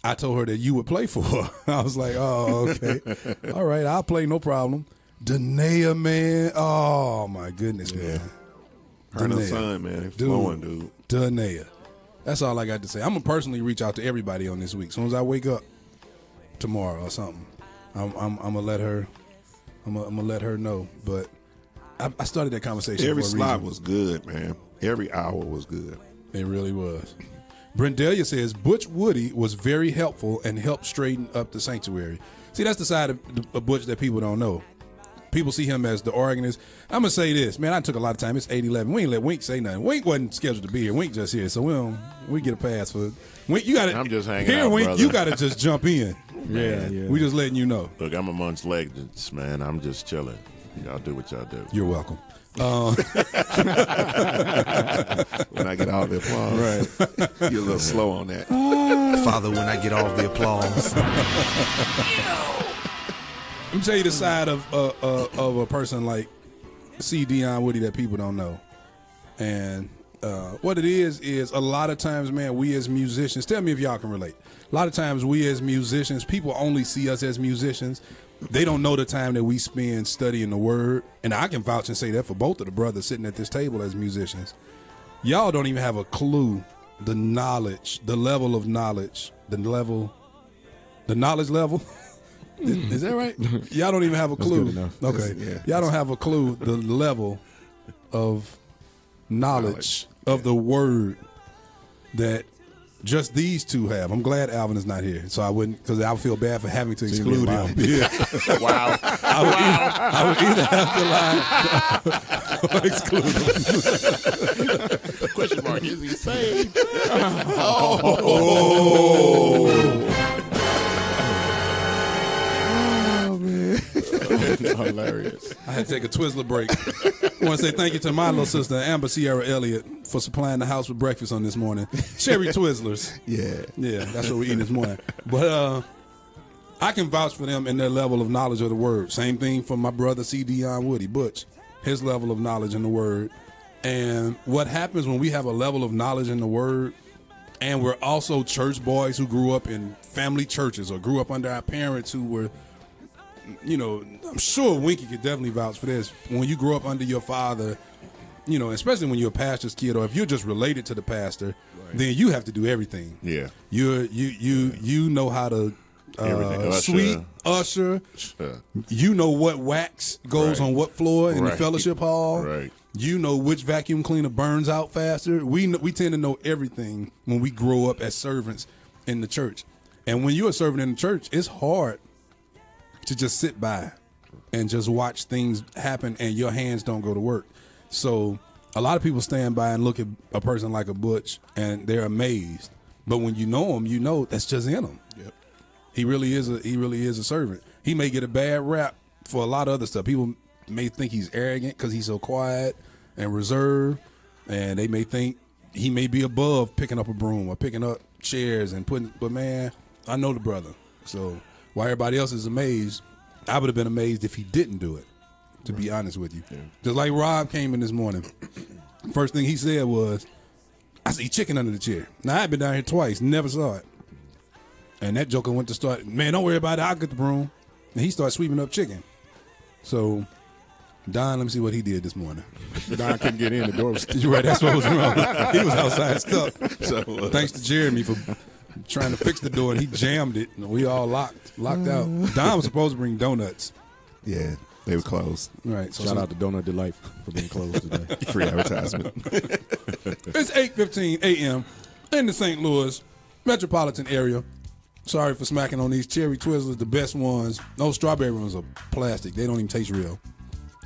I told her that you would play for her. I was like, oh, okay. All right, I'll play, no problem. Danae, man. Oh, my goodness, man. Her and her son, man. It's flowing, dude. Danae. That's all I got to say. I'm going to personally reach out to everybody on this week. As soon as I wake up tomorrow or something, I'm going to let her, I'm going to let her know. But I started that conversation. Every for a slot reason. was good, man. Every hour was good. It really was. Brendelia says Butch Woody was very helpful and helped straighten up the sanctuary. See, that's the side of Butch that people don't know. People see him as the organist. I'm going to say this. Man, I took a lot of time. It's 8-11. We ain't let Wink say nothing. Wink wasn't scheduled to be here. Wink just here. So we get a pass for Wink. You got to. I'm just hanging here, out, Wink, brother. you got to just jump in. Yeah. We just letting you know. Look, I'm amongst legends, man. I'm just chilling. Y'all do what y'all do. You're welcome. When I get all the applause, right. You're a little slow on that. Father, when I get all the applause. Let me tell you the side of a person like C. Dion Woody that people don't know. And what it is a lot of times, man, we as musicians, tell me if y'all can relate. A lot of times we as musicians, people only see us as musicians. They don't know the time that we spend studying the word. And I can vouch and say that for both of the brothers sitting at this table as musicians. Y'all don't even have a clue the knowledge, the level of knowledge, the knowledge level. Is that right? Y'all don't even have a clue. Okay. Y'all don't have a clue the level of knowledge of the word that just these two have. I'm glad Alvin is not here, so I wouldn't, because I would feel bad for having to exclude him. Yeah. Wow. I would either have to lie or exclude him. Question mark, is he saved? Hilarious. I had to take a Twizzler break. I want to say thank you to my little sister, Amber Sierra Elliott, for supplying the house with breakfast on this morning. Cherry Twizzlers. Yeah, that's what we're eating this morning. But I can vouch for them in their level of knowledge of the word. Same thing for my brother C. Dion Woody, Butch, his level of knowledge in the word. And what happens when we have a level of knowledge in the word, and we're also church boys who grew up in family churches or grew up under our parents who were, you know, I'm sure Winky could definitely vouch for this. When you grow up under your father, you know, especially when you're a pastor's kid, or if you're just related to the pastor, then you have to do everything. Yeah, you know how to sweep, usher. You know what wax goes on what floor in the fellowship hall. Right. You know which vacuum cleaner burns out faster. We tend to know everything when we grow up as servants in the church. And when you're a servant in the church, it's hard to just sit by and just watch things happen and your hands don't go to work. So a lot of people stand by and look at a person like a Butch and they're amazed. But when you know him, you know that's just in him. Yep. He really is a servant. He may get a bad rap for a lot of other stuff. People may think he's arrogant because he's so quiet and reserved, and they may think he may be above picking up a broom or picking up chairs and putting. But man, I know the brother. So while everybody else is amazed, I would have been amazed if he didn't do it. To be honest with you, just like Rob came in this morning, first thing he said was, "I see chicken under the chair." Now I've been down here twice, never saw it, and that joker went to start. Man, don't worry about it. I'll get the broom, and he started sweeping up chicken. So. Don, let me see what he did this morning. Don couldn't get in. The door was You're right. That's what was wrong. He was outside stuck. So thanks to Jeremy for trying to fix the door, and he jammed it. And we all locked out. Don was supposed to bring donuts. Yeah, they were closed. Right. So shout out to Donut Delight for being closed today. Free advertisement. It's 8:15 a.m. in the St. Louis metropolitan area. Sorry for smacking on these cherry Twizzlers, the best ones. Those strawberry ones are plastic. They don't even taste real.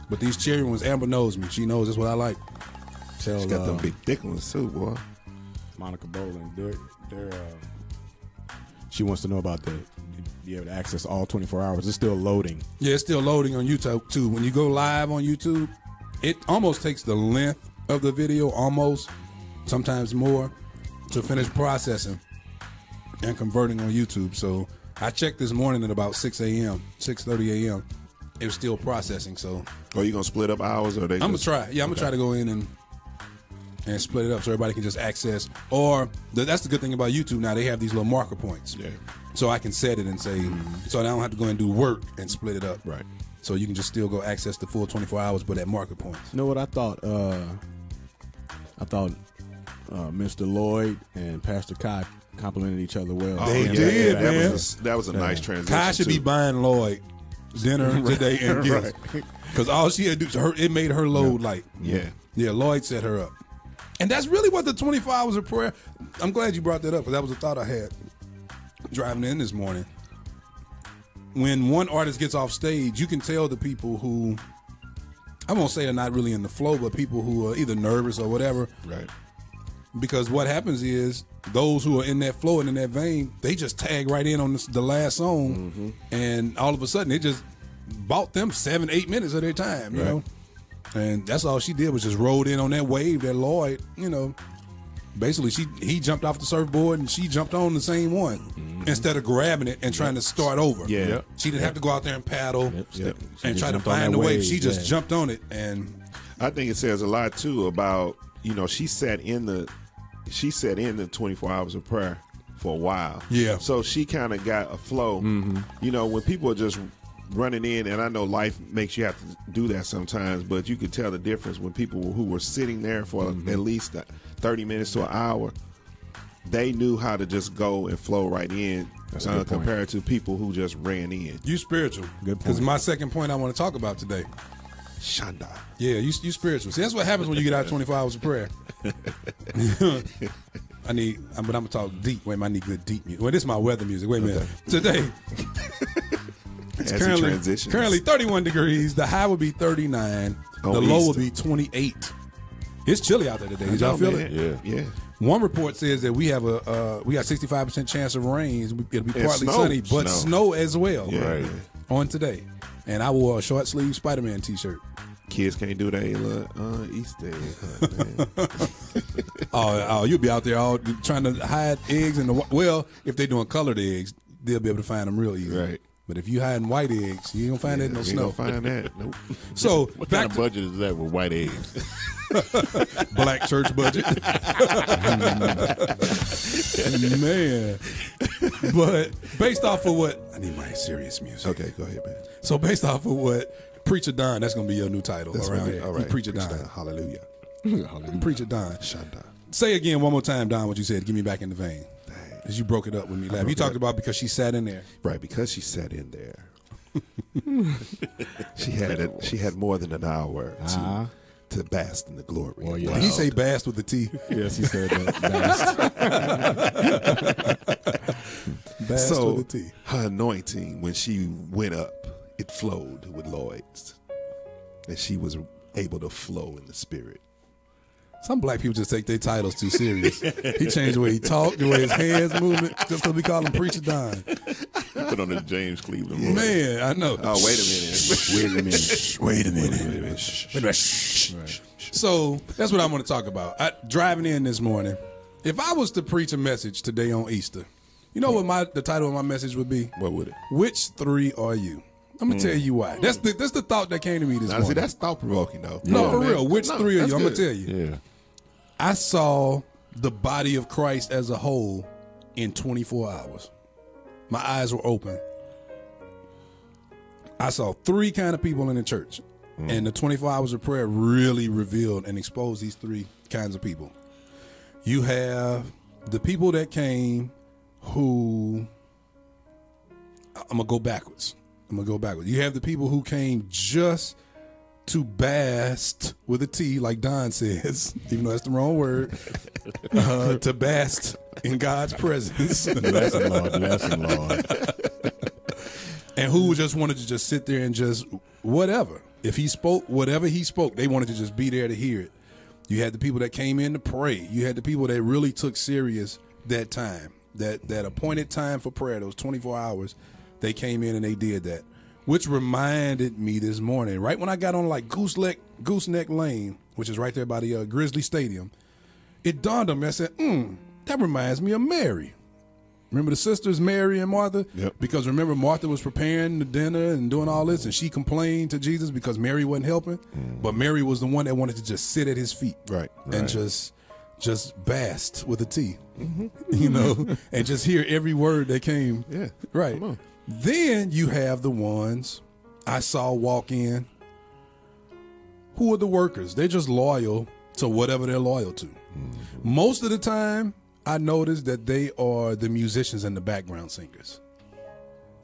But these cherry ones, Amber knows me. She knows that's what I like. She got them big thick ones too, boy. Monica Bowling, she wants to know about be able to access all 24 hours. It's still loading. Yeah, it's still loading on YouTube too. When you go live on YouTube, it almost takes the length of the video, almost, sometimes more, to finish processing and converting on YouTube. So I checked this morning at about 6 a.m., 6:30 a.m. It was still processing. So, are you gonna split up hours, or I'm gonna try? Yeah, I'm gonna try to go in and split it up so everybody can just access. Or that's the good thing about YouTube now; they have these little marker points. Yeah. So I can set it and say, so I don't have to go and do work and split it up. Right. So you can just still go access the full 24 hours, but at marker points. You know what I thought? Mr. Lloyd and Pastor Kai complimented each other well. They did, man. That was a nice transition. Kai should be buying Lloyd dinner today and gifts. Because all she had to do, it made her load light. Yeah. Yeah, Lloyd set her up. And that's really what the 24 hours of prayer, I'm glad you brought that up, because that was a thought I had driving in this morning. When one artist gets off stage, you can tell the people who, I won't say they're not really in the flow, but people who are either nervous or whatever. Right. Because what happens is those who are in that flow and in that vein, they just tag right in on the last song, and all of a sudden it just bought them 7-8 minutes of their time, you know. And that's all she did was just rode in on that wave that Lloyd, you know. Basically, he jumped off the surfboard and she jumped on the same one instead of grabbing it and trying to start over. Yeah, she didn't have to go out there and paddle and try to find the wave. She just jumped on it, and I think it says a lot too about, you know, she sat in the 24 hours of prayer for a while. Yeah. So she kind of got a flow. You know, when people are just running in, and I know life makes you have to do that sometimes, but you could tell the difference when people who were sitting there for at least 30 minutes to an hour, they knew how to just go and flow right in compared to people who just ran in. You spiritual. Good point. Because my second point I want to talk about today. but I'm gonna talk deep. Wait a minute, I need good deep music. Well, this is my weather music. Wait a minute. Today, it's currently 31 degrees. The high will be 39. The low will be 28. It's chilly out there today. Did y'all feel it? Yeah. One report says that we got 65% chance of rain. It'll be partly sunny, but snow as well on today. And I wore a short sleeve Spider-Man t-shirt. Kids can't do that Easter egg hunt, man. You'll be out there all trying to hide eggs if they're doing colored eggs, they'll be able to find them real easy. Right. But if you hiding white eggs, you ain't gonna find that in no snow. Gonna find that. Nope. So what kind of budget is that with white eggs? Black church budget. Man. But based off of what I need my serious music. Okay, go ahead, man. So based off of what Preacher Don, that's gonna be your new title around here. All right. Preacher Don. Hallelujah. Preacher Don. Shanda. Say again one more time, Don, what you said. Get me back in the vein. Because you broke it up with me. You talked about because she sat in there. Right, because she sat in there. She had more than an hour to bask in the glory. Well, yeah. Did he say bask with the T? Yes, he said that. Bask with the T. Her anointing, when she went up, it flowed with Lloyd's. And she was able to flow in the spirit. Some black people just take their titles too serious. He changed the way he talked, the way his hands moving, just because we call him Preacher Don. Put on the James Cleveland voice. Man, I know. Oh, wait a minute. So that's what I want to talk about. Driving in this morning, if I was to preach a message today on Easter, you know what the title of my message would be? What would it? Which three are you? I'm gonna tell you why. That's the thought that came to me this morning. See, that's thought provoking though. No, for real. Which three are you? I'm gonna tell you. Yeah. I saw the body of Christ as a whole in 24 hours. My eyes were open. I saw three kind of people in the church, and the 24 hours of prayer really revealed and exposed these three kinds of people. You have the people that came who, I'm gonna go backwards. You have the people who came just to bask with a T, like Don says, even though that's the wrong word, to bask in God's presence. Lesson, Lord. And who just wanted to just sit there and just whatever. If he spoke, whatever he spoke, they wanted to just be there to hear it. You had the people that came in to pray. You had the people that really took serious that time, that appointed time for prayer, those 24 hours. They came in and they did that, which reminded me this morning, right when I got on like Gooseneck Lane, which is right there by the Grizzly Stadium, it dawned on me. I said, that reminds me of Mary. Remember the sisters, Mary and Martha? Yep. Because remember, Martha was preparing the dinner and doing all this, and she complained to Jesus because Mary wasn't helping. But Mary was the one that wanted to just sit at his feet, and just bask with a T, you know, and just hear every word that came. Yeah, right. Come on. Then you have the ones I saw walk in who are the workers. They're just loyal to whatever they're loyal to. Most of the time, I noticed that they are the musicians and the background singers.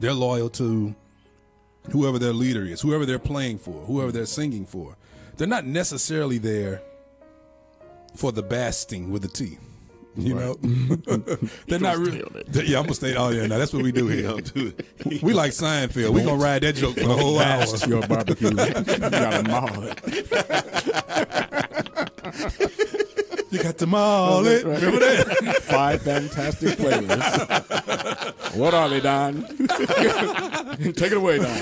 They're loyal to whoever their leader is, whoever they're playing for, whoever they're singing for. They're not necessarily there for the basking with a T. You know, they're not really. Yeah, I'm gonna stay. Oh yeah, now that's what we do here. We like Seinfeld. We gonna ride that joke for the whole hour. Your barbecue, you gotta maul it. You got to maul it. Right. Remember that? 5 fantastic playlists. What are they, Don? Take it away, Don.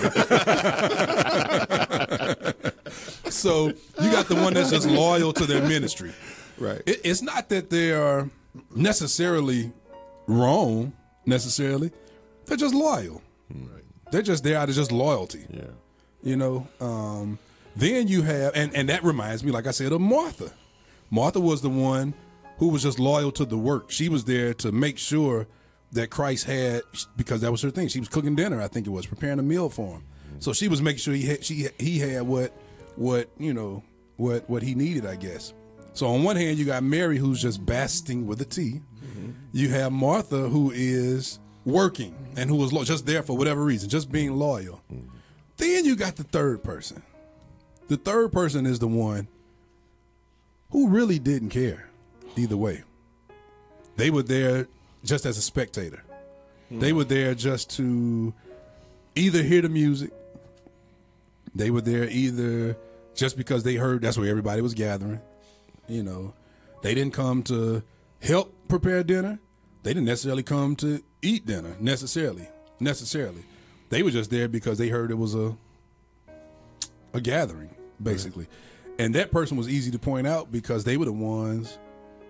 So you got the one that's just loyal to their ministry. Right. It's not that they are necessarily wrong, necessarily. They're just loyal. Right. They're just there out of just loyalty. Yeah. You know, then you have, and that reminds me, like I said, of Martha. Martha was the one who was just loyal to the work. She was there to make sure that Christ had, because that was her thing. She was cooking dinner, I think it was, preparing a meal for him. So she was making sure he had what you know, what he needed, I guess. So on one hand, you got Mary, who's just basking with a T. You have Martha, who is working and who was just there for whatever reason, just being loyal. Then you got the third person. The third person is the one who really didn't care either way. They were there just as a spectator. They were there just to either hear the music. They were there either just because they heard that's where everybody was gathering. You know, they didn't come to help prepare dinner. They didn't necessarily come to eat dinner necessarily. They were just there because they heard it was a gathering, basically. And that person was easy to point out because they were the ones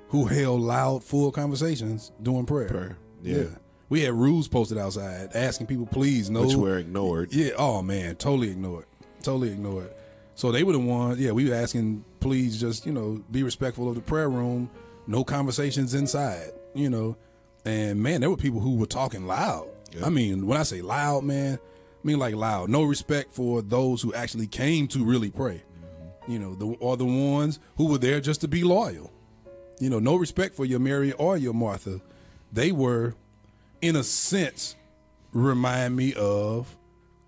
who held loud, full conversations during prayer. Yeah. We had rules posted outside asking people, please, no. Which were ignored. Yeah. Oh, man. Totally ignored. So they were the ones, we were asking, please just, be respectful of the prayer room. No conversations inside, And, man, there were people who were talking loud. Yep. I mean, when I say loud, man, I mean like loud. No respect for those who actually came to really pray. Or the ones who were there just to be loyal. No respect for your Mary or your Martha. They were, in a sense, remind me of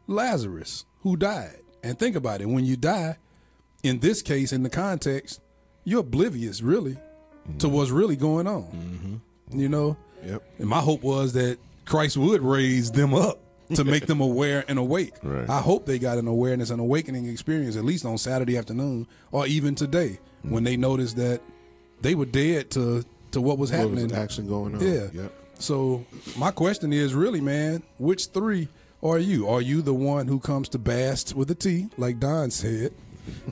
Lazarus, who died. And think about it. When you die, in this case, in the context, you're oblivious, really, to what's really going on. Yep. And my hope was that Christ would raise them up to make them aware and awake. Right. I hope they got an awareness and awakening experience, at least on Saturday afternoon or even today, when they noticed that they were dead to what was happening. What was actually going on. Yeah. Yep. So my question is really, man, which three are you? Are you the one who comes to bask with a T, like Don said,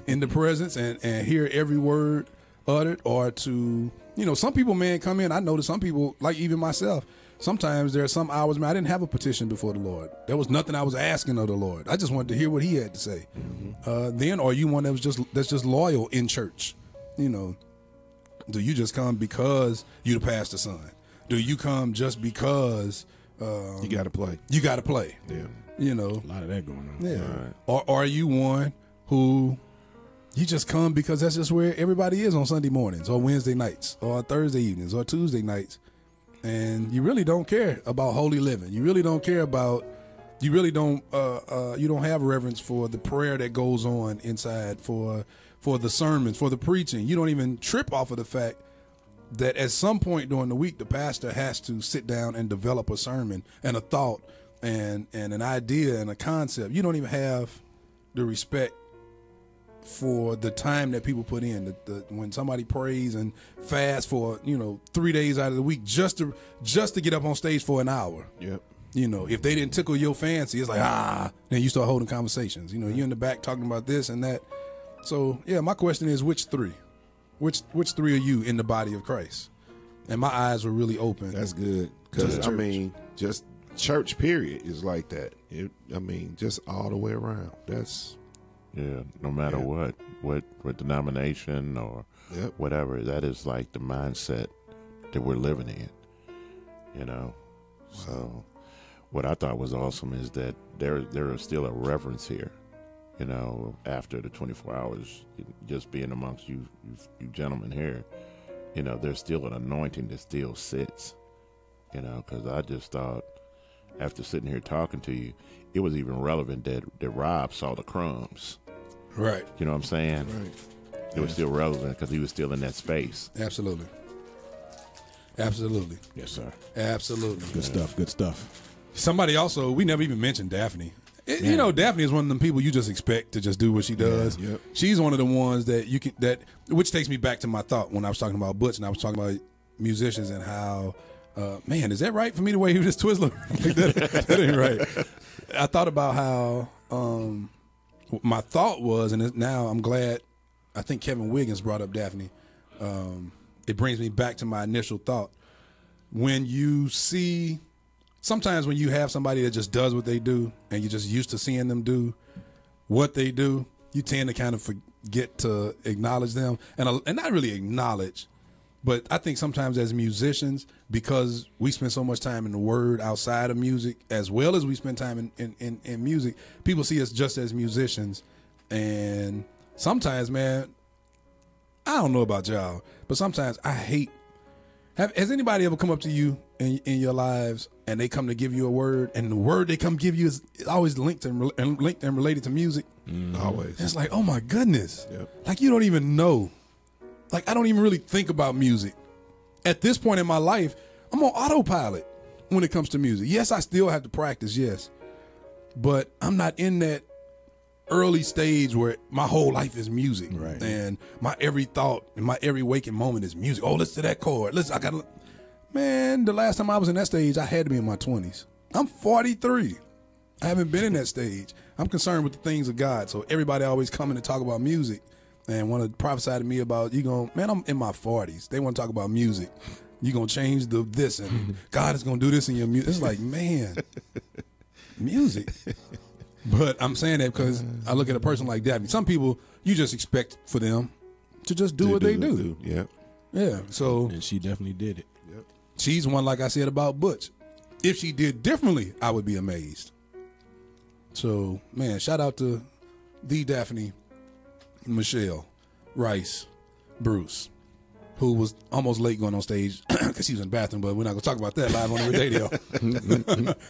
in the presence and hear every word uttered? Or to, some people, man, come in. I notice some people, like even myself, sometimes there are some hours, man, I didn't have a petition before the Lord. There was nothing I was asking of the Lord. I just wanted to hear what he had to say. Then are you one that's just loyal in church? Do you just come because you the pastor's son? Do you come just because you got to play? You got to play. Yeah. A lot of that going on. Yeah. Right. Or are you one who you just come because that's just where everybody is on Sunday mornings or Wednesday nights or Thursday evenings or Tuesday nights, and you really don't care about holy living. You really don't care about. You really don't. You don't have reverence for the prayer that goes on inside, for the sermons, for the preaching. You don't even trip off of the fact that at some point during the week, the pastor has to sit down and develop a sermon and a thought and an idea and a concept. You don't even have the respect for the time that people put in. When somebody prays and fasts for 3 days out of the week just to get up on stage for an hour. Yep. If they didn't tickle your fancy, it's like then you start holding conversations. You're in the back talking about this and that. So yeah, my question is, which three? Which three are you in the body of Christ? And my eyes were really open. That's good, because just church period is like that. Just all the way around. That's no matter what denomination or whatever. That is like the mindset that we're living in. So what I thought was awesome is that there is still a reverence here. After the 24 hours, just being amongst you gentlemen here, there's still an anointing that still sits, because I just thought after sitting here talking to you, it was even relevant that Rob saw the crumbs. Right. You know what I'm saying? Right. It was still relevant because he was still in that space. Absolutely. Yes, sir. Absolutely. Good stuff. Somebody also, we never even mentioned Daphne. Daphne is one of them people you just expect to just do what she does. Yeah, yep. She's one of the ones that which takes me back to my thought when I was talking about Butch and I was talking about musicians and how, man, is that right for me the way he was just Twizzler? that ain't right. I thought about how my thought was, and now I'm glad, I think Kevin Wiggins brought up Daphne. It brings me back to my initial thought. When you see... Sometimes when you have somebody that just does what they do and you're just used to seeing them do what they do, you tend to kind of forget to acknowledge them. And not really acknowledge, but I think sometimes as musicians, because we spend so much time in the word outside of music, as well as we spend time in music, people see us just as musicians. And sometimes, man, I don't know about y'all, but sometimes I hate. Has anybody ever come up to you in your lives and they come to give you a word, and the word they come give you is always linked and related to music? Always. And it's like, oh my goodness. Yep. Like you don't even know. Like I don't even really think about music. at this point in my life, I'm on autopilot when it comes to music. Yes, I still have to practice, yes. But I'm not in that early stage where my whole life is music. Right. And my every thought and my every waking moment is music. Oh, listen to that chord. Listen, man, the last time I was in that stage, I had to be in my 20s. I'm 43. I haven't been in that stage. I'm concerned with the things of God. So everybody always coming to talk about music and want to prophesy to me about, man, I'm in my 40s. They want to talk about music. You're going to change this and God is going to do this in your music. It's like, man, music. But I'm saying that because I look at a person like Daphne. Some people, you just expect for them to just do what they do. Yeah. Yeah. So, and she definitely did it. Yep. She's one, like I said about Butch. If she did differently, I would be amazed. So, man, shout out to the Daphne, Michelle, Rice, Bruce, who was almost late going on stage because she was in the bathroom, but we're not going to talk about that live on the radio.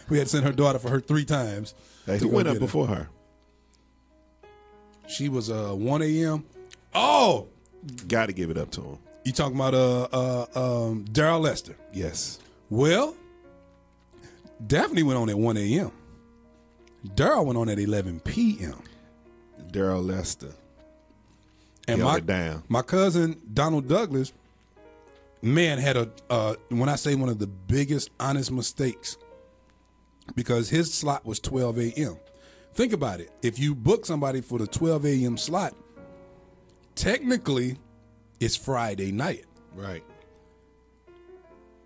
We had to send her daughter for her 3 times. Hey, who went up before her? She was 1 a.m. Oh! Got to give it up to him. You talking about Daryl Lester? Yes. Well, Daphne went on at 1 a.m. Daryl went on at 11 p.m. Daryl Lester. And my cousin Donald Douglas, man, had when I say one of the biggest honest mistakes, because his slot was 12 a.m. Think about it. If you book somebody for the 12 a.m. slot, technically it's Friday night. Right.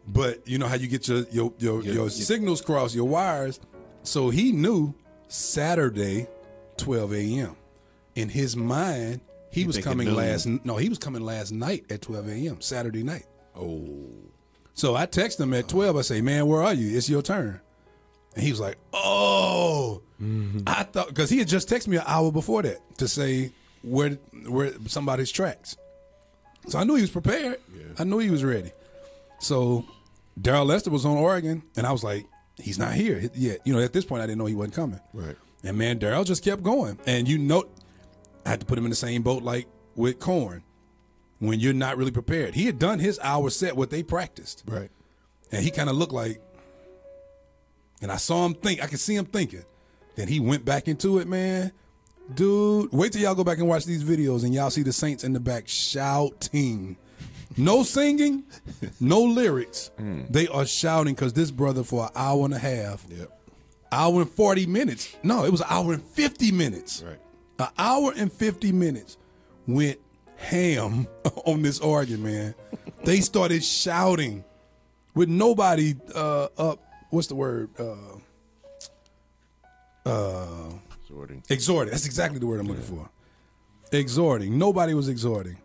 But you know how you get your signals crossed, your wires. So he knew Saturday, 12 a.m. In his mind, he was coming last night at 12 a.m., Saturday night. Oh. So I text him at 12. I say, man, where are you? It's your turn. And he was like, oh. I thought, because he had just texted me an hour before that to say where somebody's tracks. So I knew he was prepared. Yeah. I knew he was ready. So Daryl Lester was on Oregon, and I was like, he's not here yet. At this point, I didn't know he wasn't coming. Right. And, man, Daryl just kept going. And, I had to put him in the same boat like with Korn when you're not really prepared. He had done his hour set, what they practiced. Right. And he kind of looked like, and I saw him think, I could see him thinking. Then he went back into it, man. Dude, wait till y'all go back and watch these videos and y'all see the Saints in the back shouting. No singing, no lyrics. They are shouting because this brother for an hour and a half, hour and 40 minutes. No, it was an hour and 50 minutes. Right. An hour and 50 minutes went ham on this organ, man. They started shouting with nobody up. What's the word? Exhorting. That's exactly the word I'm looking for. Exhorting. Nobody was exhorting.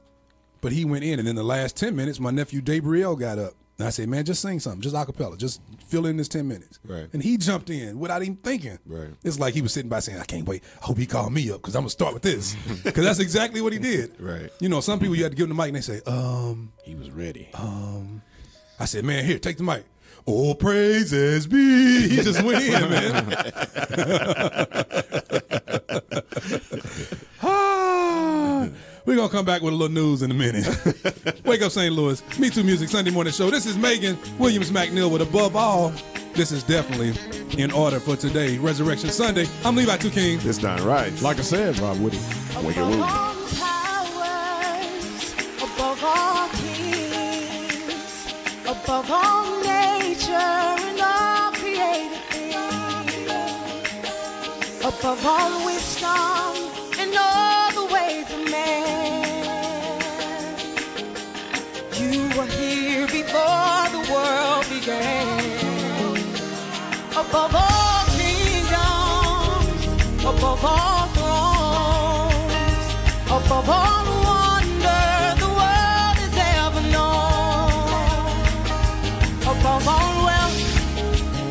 But he went in, and in the last 10 minutes, my nephew Gabriel got up. And I said, man, just sing something, just a cappella, just fill in this 10 minutes. Right. And he jumped in without even thinking. Right. It's like he was sitting by saying, I can't wait. I hope he called me up because I'm going to start with this. Because that's exactly what he did. Right. Some people you had to give them the mic, and they say, he was ready. I said, man, here, take the mic. Oh, praises be. He just went in, man. We're going to come back with a little news in a minute. Wake Up St. Louis, MeTooMusic Sunday morning show. This is Megan Williams McNeil with Above All. This is definitely in order for today, Resurrection Sunday. I'm Levi 2 King. This Don Rice. Like I said, Rob Woody. Wake it Woody. Above all kings, above all nature and all created things, above all wisdom and all the ways of man. You were here before the world began. Above all kingdoms, above all thrones, above all wonder the world has ever known, above all wealth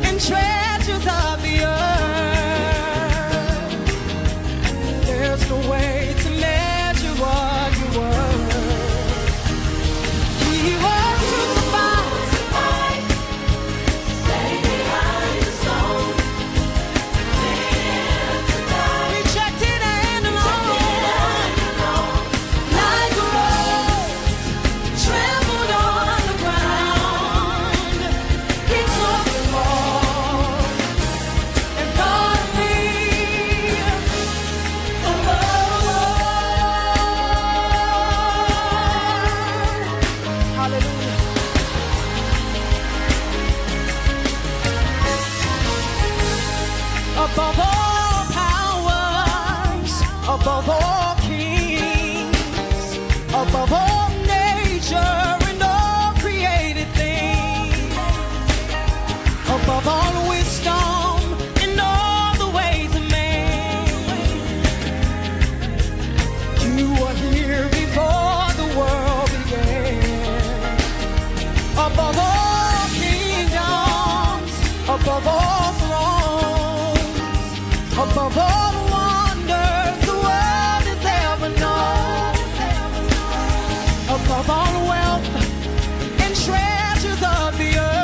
and treasures of the earth, there's no way to measure what you were. He was crucified, laid behind the stone, lived to die. above all nature and all created things, above all wisdom and all the ways of man. You were here before the world began, above all kingdoms, above all thrones, above all wonders the world has ever known, above all wealth and treasures of the earth.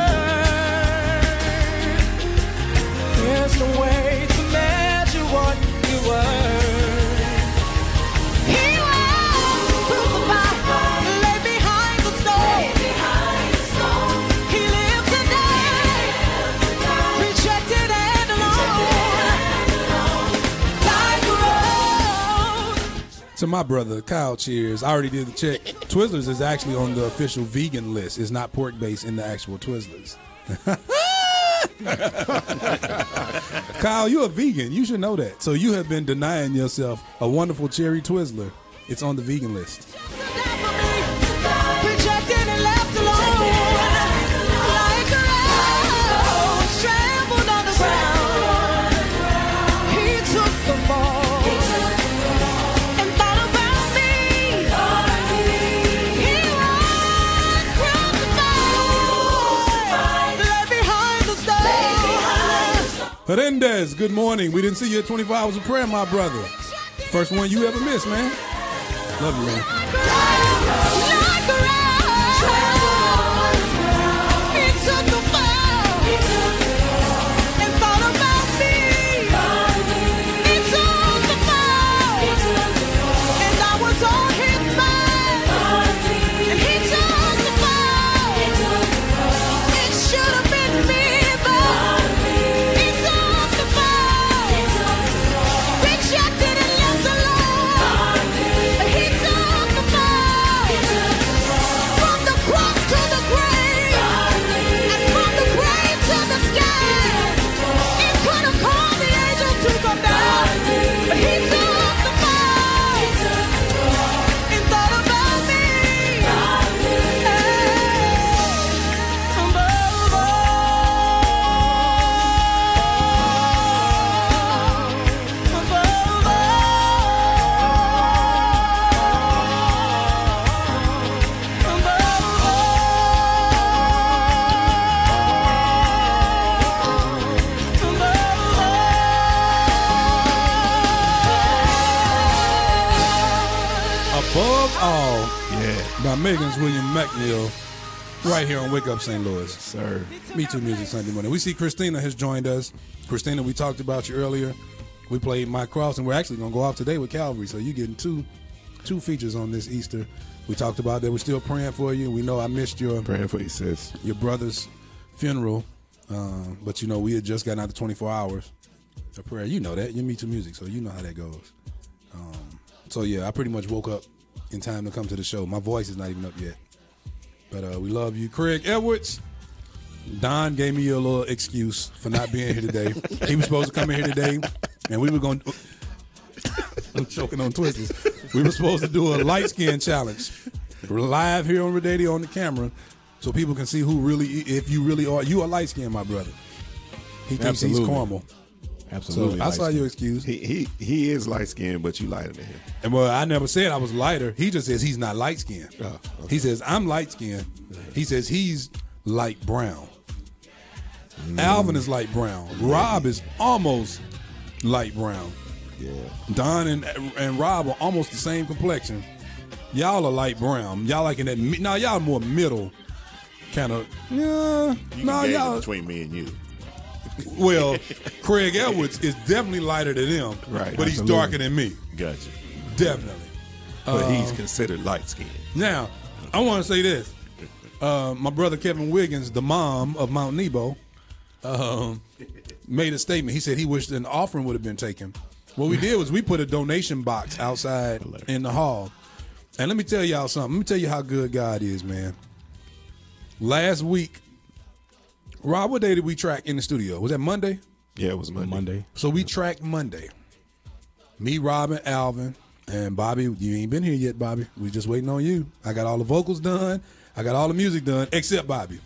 There's no way to measure what you were. He was crucified, laid behind the stone. He lived to die, rejected and alone. Died for us. To my brother, Kyle, cheers. I already did the check. Twizzlers is actually on the official vegan list. It's not pork-based in the actual Twizzlers. Kyle, you're a vegan. You should know that. So you have been denying yourself a wonderful cherry Twizzler. It's on the vegan list. Rejected and left alone, like a rose trampled on the ground. He took the fall and thought about me. He was crucified, left behind the stone. Hernandez, good morning. We didn't see you at 24 hours of prayer, my brother. First one you ever missed, man. Love you, man. Like a rose, he took the fall and thought about me. He took the fall and I was on his mind. And he took the fall. It should have been me, but he took the fall. Rejected and left alone. He took the fall. From the cross to the grave, and from the grave to the sky. He could have called the angels to come down, but he took the fall and thought about me. Above Above All, by Megan's William McNeil, right here on Wake Up St. Louis. Sir. MeTooMusic Sunday morning. We see Christina has joined us. Christina, we talked about you earlier. We played My Cross, and we're actually going to go off today with Calvary, so you're getting two features on this Easter. We talked about that. We're still praying for you. We know I missed your Praying for you, sis. your brother's funeral, but you know we had just gotten out the 24 hours of prayer. You know that. You're MeTooMusic, so you know how that goes. So yeah, I pretty much woke up in time to come to the show. My voice is not even up yet, but we love you, Craig Edwards. Don gave me a little excuse for not being here today. He was supposed to come in here today, and we were going. I'm choking on twisters. We were supposed to do a light skin challenge. We're live here on Radio on the camera, so people can see who really, if you really are. You are light skin, my brother. He thinks he's caramel. Absolutely. So I saw your excuse. He is light skinned, but you lighter than him. And well, I never said I was lighter. He just says he's not light skinned. Oh, okay. He says I'm light skinned. He says he's light brown. Alvin is light brown. Rob is almost light brown. Yeah. Don and Rob are almost the same complexion. Y'all are light brown. Y'all like in that. Now y'all more middle kind of. Yeah. You No, can y'all. between me and you. Well, Craig Edwards is definitely lighter than him, Right, but he's absolutely. darker than me. Gotcha. Definitely. But he's considered light skinned. Now, I want to say this. My brother Kevin Wiggins, the mom of Mount Nebo, made a statement. He said he wished an offering would have been taken. What we did was we put a donation box outside in the hall. And let me tell y'all something. Let me tell you how good God is, man. Last week, Rob, what day did we track in the studio? Was that Monday? Yeah, it was Monday. Monday. So we tracked Monday. Me, Rob, and Alvin, And Bobby, you ain't been here yet, Bobby. We just waiting on you. I got all the vocals done. I got all the music done, except Bobby.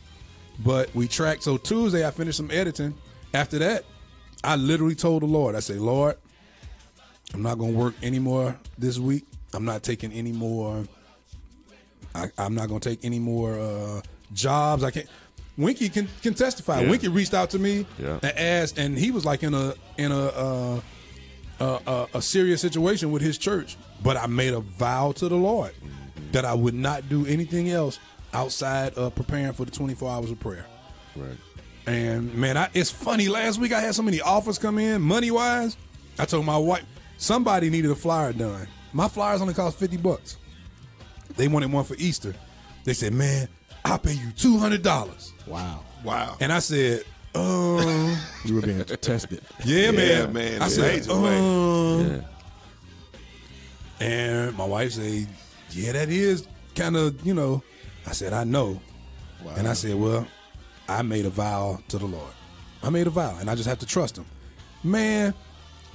But we tracked. So Tuesday, I finished some editing. After that, I literally told the Lord, I say, Lord, I'm not going to work anymore this week. I'm not taking any more. I'm not going to take any more jobs. I can't. Winky can testify. Yeah. Winky reached out to me and asked, and he was like in a serious situation with his church. But I made a vow to the Lord that I would not do anything else outside of preparing for the 24 hours of prayer. Right. And man, it's funny. Last week I had so many offers come in, money wise. I told my wife somebody needed a flyer done. My flyers only cost $50. They wanted one for Easter. They said, "Man, I'll pay you $200." Wow. And I said, you were being tested. Yeah, man. I said, Yeah. And my wife said, "Yeah, that is kind of, you know." I said, "I know." Wow. And I said, "Well, I made a vow to the Lord. I made a vow, and I just have to trust him." Man,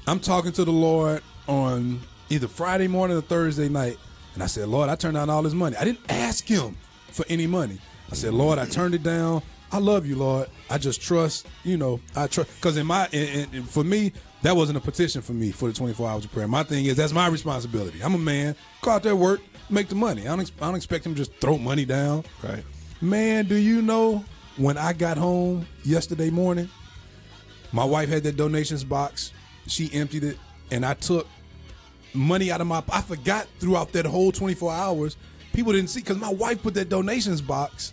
I'm talking to the Lord on either Friday morning or Thursday night, and I said, "Lord, I turned down all this money. I didn't ask him for any money. I said, Lord, I turned it down. I love you, Lord. I just trust, I trust." Because for me, that wasn't a petition for me for the 24 hours of prayer. My thing is, that's my responsibility. I'm a man. Go out there, work, make the money. I don't expect him to just throw money down. Right. Man, do you know when I got home yesterday morning, my wife had that donations box. She emptied it, and I took money out of I forgot throughout that whole 24 hours. People didn't see because my wife put that donations box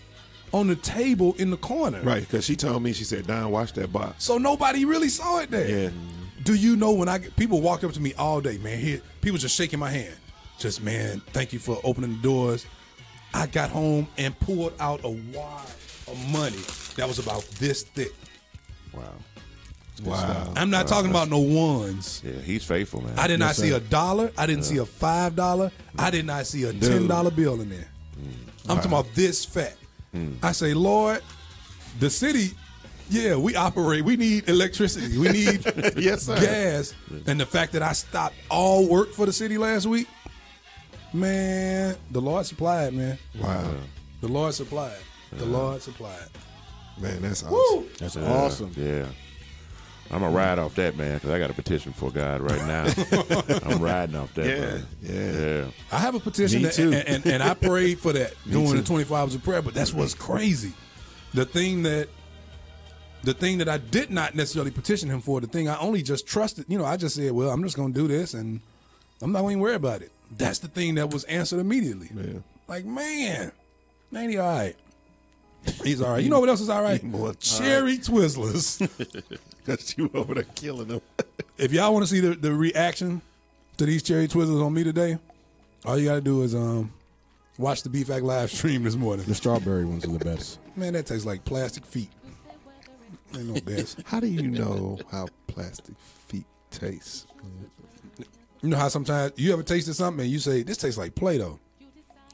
on the table in the corner. Right, because she told me, she said, "Don, watch that box." So nobody really saw it there. Yeah. Do you know when people walked up to me all day, man, people just shaking my hand. Just, man, thank you for opening the doors. I got home and pulled out a wad of money that was about this thick. Wow. I'm not talking about no ones. Yeah, he's faithful, man. I did not see $1. I didn't see a $5. I did not see a $10 bill in there. I'm talking about this fat. I say, Lord, the city, we operate. We need electricity. We need Yes, sir. gas. And the fact that I stopped all work for the city last week, man, the Lord supplied, man. Wow. The Lord supplied. The Lord supplied. Man, that's awesome. Woo! That's awesome. Yeah. I'm going to ride off that, man, because I got a petition for God right now. I'm riding off that, brother. Yeah. I have a petition, Me too. and I prayed for that during too. the 24 hours of prayer, but that's what's crazy. The thing that I did not necessarily petition him for, the thing I only just trusted, I just said, well, I'm just going to do this, and I'm not going to worry about it. That's the thing that was answered immediately. Yeah. Like, man, ain't he all right? He's all right. You know what else is all right? Cherry Twizzlers. Because you over there killing them. If y'all want to see the reaction to these Cherry Twizzlers on me today, all you got to do is watch the BFAC live stream this morning. The strawberry ones are the best. Man, that tastes like plastic feet. Ain't no best. How do you know how plastic feet taste? You know how sometimes you ever tasted something and you say, this tastes like Play-Doh.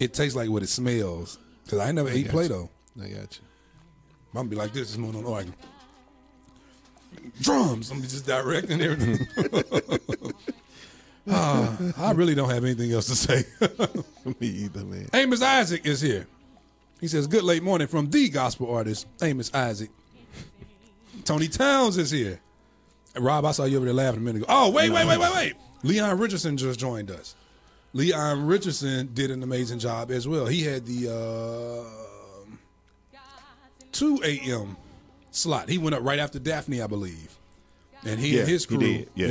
It tastes like what it smells. Because I ain't never ate Play-Doh. I got you. I'm going to be like this morning on organ. Drums. I'm just directing everything. I really don't have anything else to say. Me either, man. Amos Isaac is here. He says, good late morning from the gospel artist, Amos Isaac. Tony Towns is here. Rob, I saw you over there laughing a minute ago. Oh, wait. Leon Richardson just joined us. Leon Richardson did an amazing job as well. He had the 2 a.m. slot. He went up right after Daphne, I believe. And he and his crew. He did. Yeah.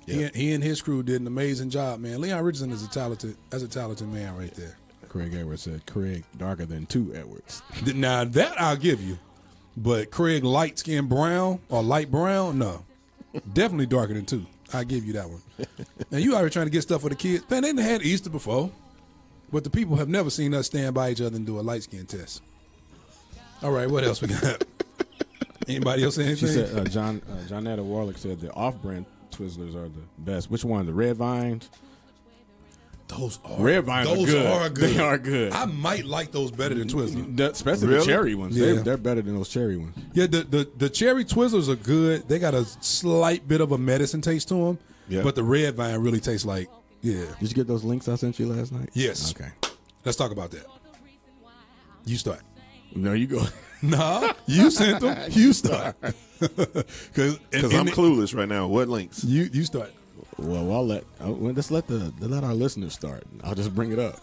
Yep. He and his crew did an amazing job, man. Leon Richardson is a talented man right there. Craig Edwards said, Craig darker than 2 Edwards. Now, that I'll give you. But Craig light-skinned brown or light brown, no. Definitely darker than 2. I'll give you that one. Now, you already trying to get stuff for the kids. Man, they done had Easter before. But the people have never seen us stand by each other and do a light skin test. All right, what else we got? Anybody else say anything? She said, Johnetta Warlick said the off-brand Twizzlers are the best. Which one? The Red Vines? Those are Red Vines are good. They are good. I might like those better than Twizzlers. Especially the cherry ones. Yeah. They're better than those cherry ones. Yeah, the cherry Twizzlers are good. They got a slight bit of a medicine taste to them. Yeah. But the Red Vine really tastes like, Yeah. Did you get those links I sent you last night? Yes. Okay. Let's talk about that. You start. No, you go. No, you sent them. You start. Because I'm clueless right now. What links? You start. Well, let's let our listeners start. I'll just bring it up.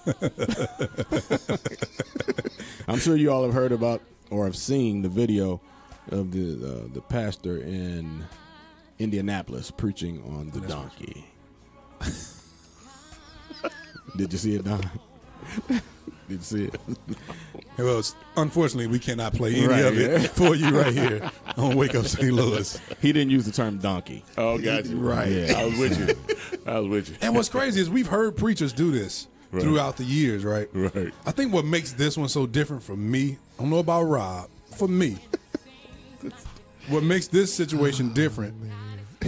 I'm sure you all have heard about or have seen the video of the pastor in Indianapolis preaching on the donkey. Did you see it, Don? Did you see it? Well, unfortunately, we cannot play any of it for you right here on Wake Up St. Louis. He didn't use the term donkey. Oh, got you. Right. Yeah. I was with you. And what's crazy is we've heard preachers do this throughout the years, right? Right. I think what makes this one so different from me, I don't know about Rob, for me, what makes this situation different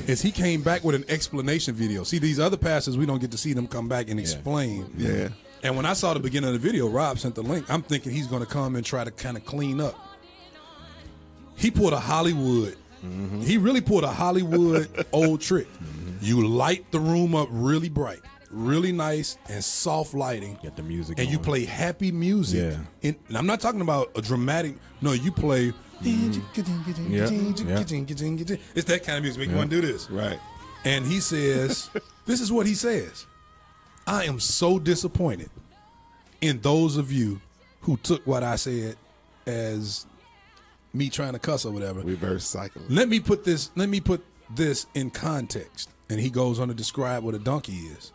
is he came back with an explanation video. See, these other pastors, we don't get to see them come back and explain. Yeah. And when I saw the beginning of the video, Rob sent the link, I'm thinking he's going to come and try to kind of clean up. He pulled a Hollywood. Mm-hmm. He really pulled a Hollywood old trick. Mm-hmm. You light the room up really bright, really nice and soft lighting. Get the music and going. you play happy music. Yeah. And I'm not talking about a dramatic. No, you play. It's that kind of music. You want to do this. Right. And he says, this is what he says. I am so disappointed in those of you who took what I said as me trying to cuss or whatever. Reverse cycle. Let me put this in context. And he goes on to describe what a donkey is.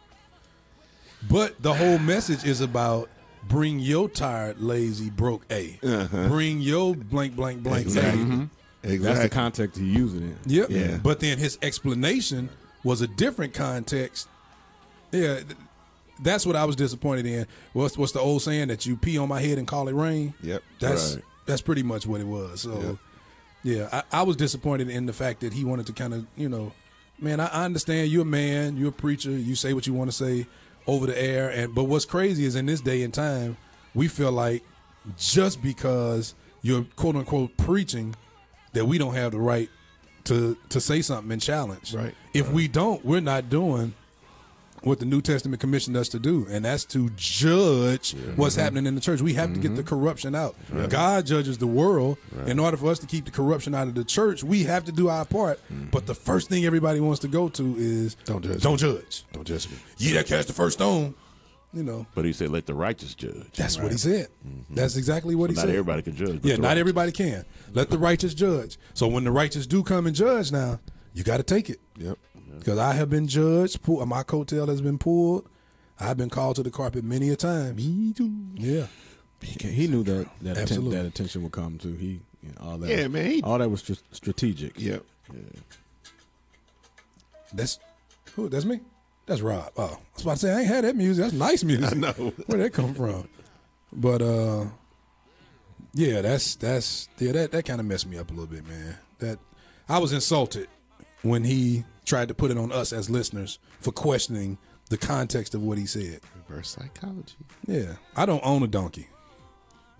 But the whole message is about bring your tired, lazy, broke A. Uh-huh. Bring your blank, blank, blank. Exactly. A. Exactly. That's the context he used it in. Yep. Yeah. But then his explanation was a different context. Yeah. That's what I was disappointed in. What's the old saying that you pee on my head and call it rain? Yep. That's pretty much what it was. So, yeah, I was disappointed in the fact that he wanted to kind of, man, I understand you're a man, you're a preacher, you say what you want to say over the air. But what's crazy is in this day and time, we feel like just because you're quote unquote preaching that we don't have the right to say something and challenge. Right. If we don't, we're not doing what the New Testament commissioned us to do, and that's to judge what's happening in the church. We have to get the corruption out. Right. God judges the world. Right. In order for us to keep the corruption out of the church, we have to do our part. But the first thing everybody wants to go to is don't judge. Don't judge me. Ye that cast the first stone. But he said, let the righteous judge. That's what he said. That's exactly what he said. Not everybody can judge. Yeah, not everybody can. Let the righteous judge. So when the righteous do come and judge now, you got to take it. Yep. Because I have been judged. My coattail has been pulled. I've been called to the carpet many a time. Me too. Yeah. He knew that attention would come too. All that. Yeah, man. All that was strategic. Yep. Yeah. That's me. That's Rob. Oh, I was about to say I ain't had that music. That's nice music. I know. Where'd that come from? But yeah, that kind of messed me up a little bit, man. That I was insulted when he tried to put it on us as listeners for questioning the context of what he said. Reverse psychology. Yeah. I don't own a donkey.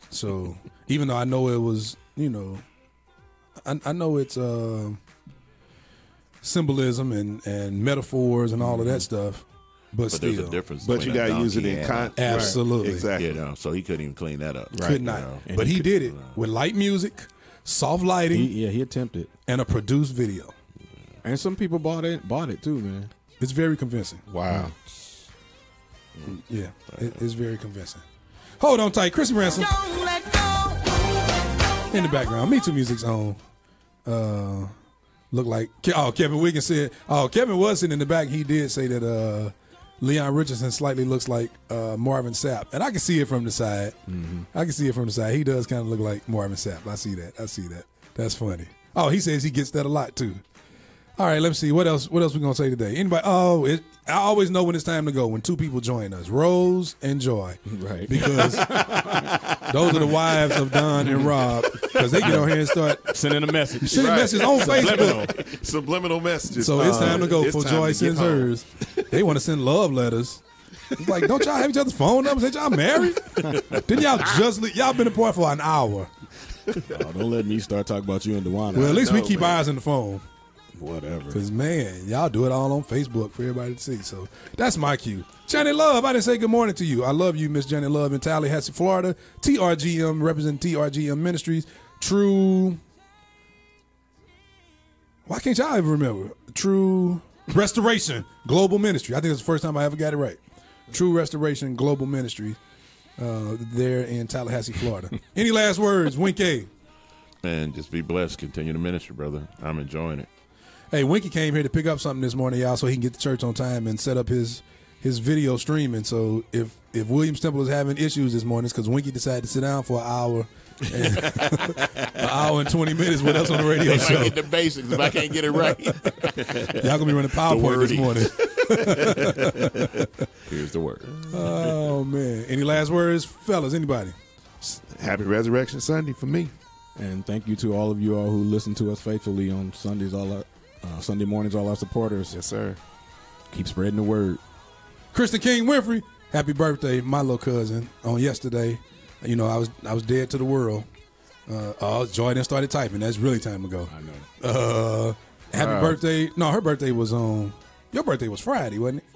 So even though I know it was, I know it's symbolism and metaphors and all of that stuff. But still. There's a difference. But you got to use it in context. Absolutely. Right. Exactly. So he couldn't even clean that up. Could not. But he did it with light music, soft lighting. He attempted. And a produced video. And some people bought it too, man. It's very convincing. Wow. Yeah, it's very convincing. Hold on tight. Chrissy Ransom. In the background. MeTooMusic's on. Look like, Kevin Wiggins said, Kevin was sitting in the back. He did say that Leon Richardson slightly looks like Marvin Sapp. And I can see it from the side. Mm-hmm. I can see it from the side. He does kind of look like Marvin Sapp. I see that. That's funny. Oh, he says he gets that a lot too. All right, let's see. What else we going to say today? Anybody? I always know when it's time to go, when two people join us, Rose and Joy. Right. Because those are the wives of Don and Rob, because they get on here and start sending a message. Sending messages on Facebook. Subliminal messages. So it's time to go before Joy sends hers. They want to send love letters. It's like, don't y'all have each other's phone numbers? Ain't y'all married? Didn't y'all just y'all been apart for an hour? Oh, don't let me start talking about you and DeWanna. Well, at least we keep eyes on the phone. Whatever. Because, man, y'all do it all on Facebook for everybody to see. So that's my cue. Janet Love, I didn't say good morning to you. I love you, Miss Janet Love in Tallahassee, Florida. TRGM, representing TRGM Ministries. True. Why can't y'all ever remember? True Restoration Global Ministry. I think it's the first time I ever got it right. True Restoration Global Ministry there in Tallahassee, Florida. Any last words, Winky? Man, just be blessed. Continue the ministry, brother. I'm enjoying it. Hey, Winky came here to pick up something this morning, y'all, so he can get to church on time and set up his video streaming. So if Williams Temple is having issues this morning, it's because Winky decided to sit down for an hour and 20 minutes with us on the radio if show. I get the basics, if I can't get it right. Y'all going to be running PowerPoint this morning. Here's the word. Oh, man. Any last words, fellas? Anybody? Happy Resurrection Sunday for me. And thank you to all of you all who listen to us faithfully on Sundays, Sunday mornings, all our supporters. Yes, sir. Keep spreading the word. Kristen King Winfrey, happy birthday, my little cousin, on yesterday. You know, I was dead to the world. Joy then started typing. That's really time ago. I know. Happy birthday. No, her birthday was on. Your birthday was Friday, wasn't it?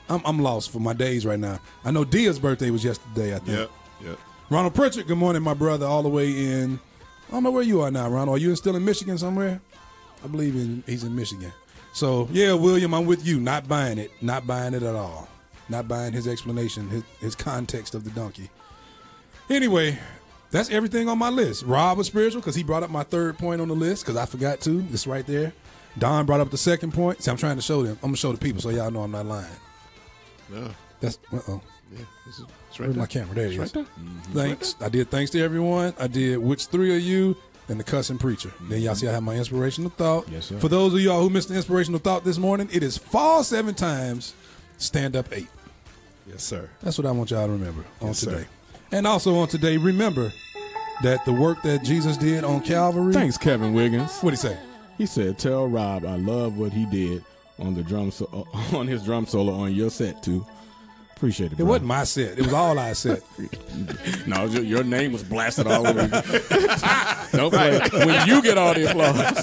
I'm lost for my days right now. I know Dia's birthday was yesterday, I think. Yep. Ronald Pritchard, good morning, my brother, all the way in. I don't know where you are now, Ronald. Are you still in Michigan somewhere? I believe he's in Michigan. So, yeah, William, I'm with you. Not buying it. Not buying it at all. Not buying his explanation, his context of the donkey. Anyway, that's everything on my list. Rob was spiritual because he brought up my third point on the list because I forgot to. It's right there. Don brought up the second point. See, I'm trying to show them. I'm going to show the people so y'all know I'm not lying. No. That's, uh-oh. Yeah, it's right Where's there. my camera? There it is. Right there. Thanks. I did thanks to everyone. I did which three of you and the cussing preacher. Then y'all see I have my inspirational thought. Yes, sir. For those of y'all who missed the inspirational thought this morning, it is fall 7 times, stand up 8. Yes, sir. That's what I want y'all to remember on Yes, today. sir. And also on today, remember that the work that Jesus did on Calvary. Thanks, Kevin Wiggins. What'd he say? He said, "Tell Rob I love what he did on the on his drum solo on your set too." Appreciate it, bro. It wasn't my set. It was all I said. No, your name was blasted all over. Don't play when you get all the applause.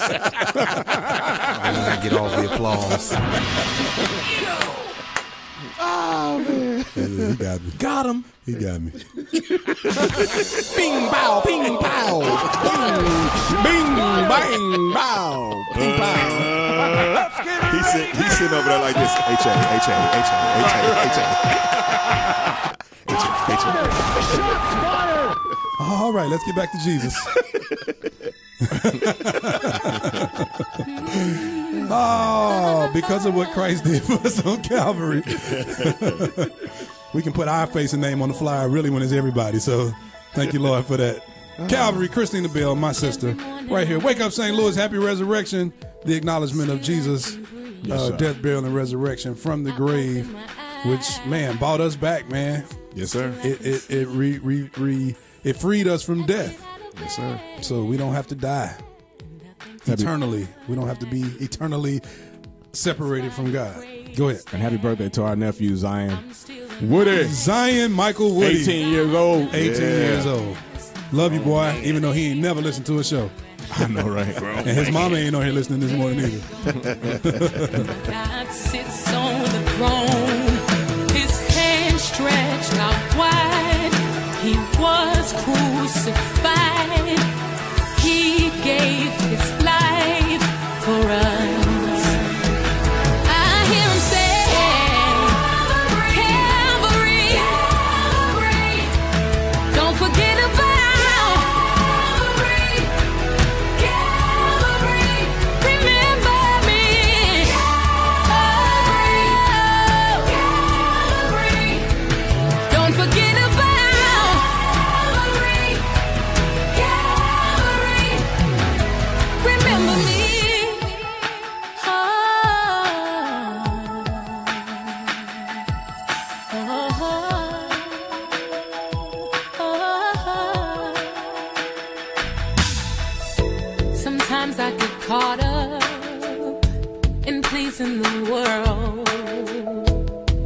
I get all the applause. Oh, man. He got me. Got him. He got me. Bing, bow, ping, pow. Bing, bang, bow. Ping, pow. He's sitting over there like this. All right, let's get back to Jesus. Oh, because of what Christ did for us on Calvary, we can put our face and name on the flyer really when it's everybody. So thank you, Lord, for that. Calvary, Christina Bell, my sister, right here. Wake up, St. Louis, happy resurrection. The acknowledgement of Jesus' death, burial, and resurrection from the grave, which, man, brought us back, man. Yes, sir. It freed us from death. Yes, sir. So we don't have to die eternally. We don't have to be eternally separated from God. Go ahead. And happy birthday to our nephew, Zion Woody. Zion Michael Woody. 18 years old. 18 years old. Love you, boy, even though he ain't never listened to a show. I know, right? And his mama ain't on here listening this morning either. God sits on the throne, his hands stretched out wide. He was crucified. He gave his life for us. I hear him say, Calvary, don't forget about Calvary, remember me. Calvary, don't forget about Calvary, remember me. Sometimes I get caught up in pleasing the world,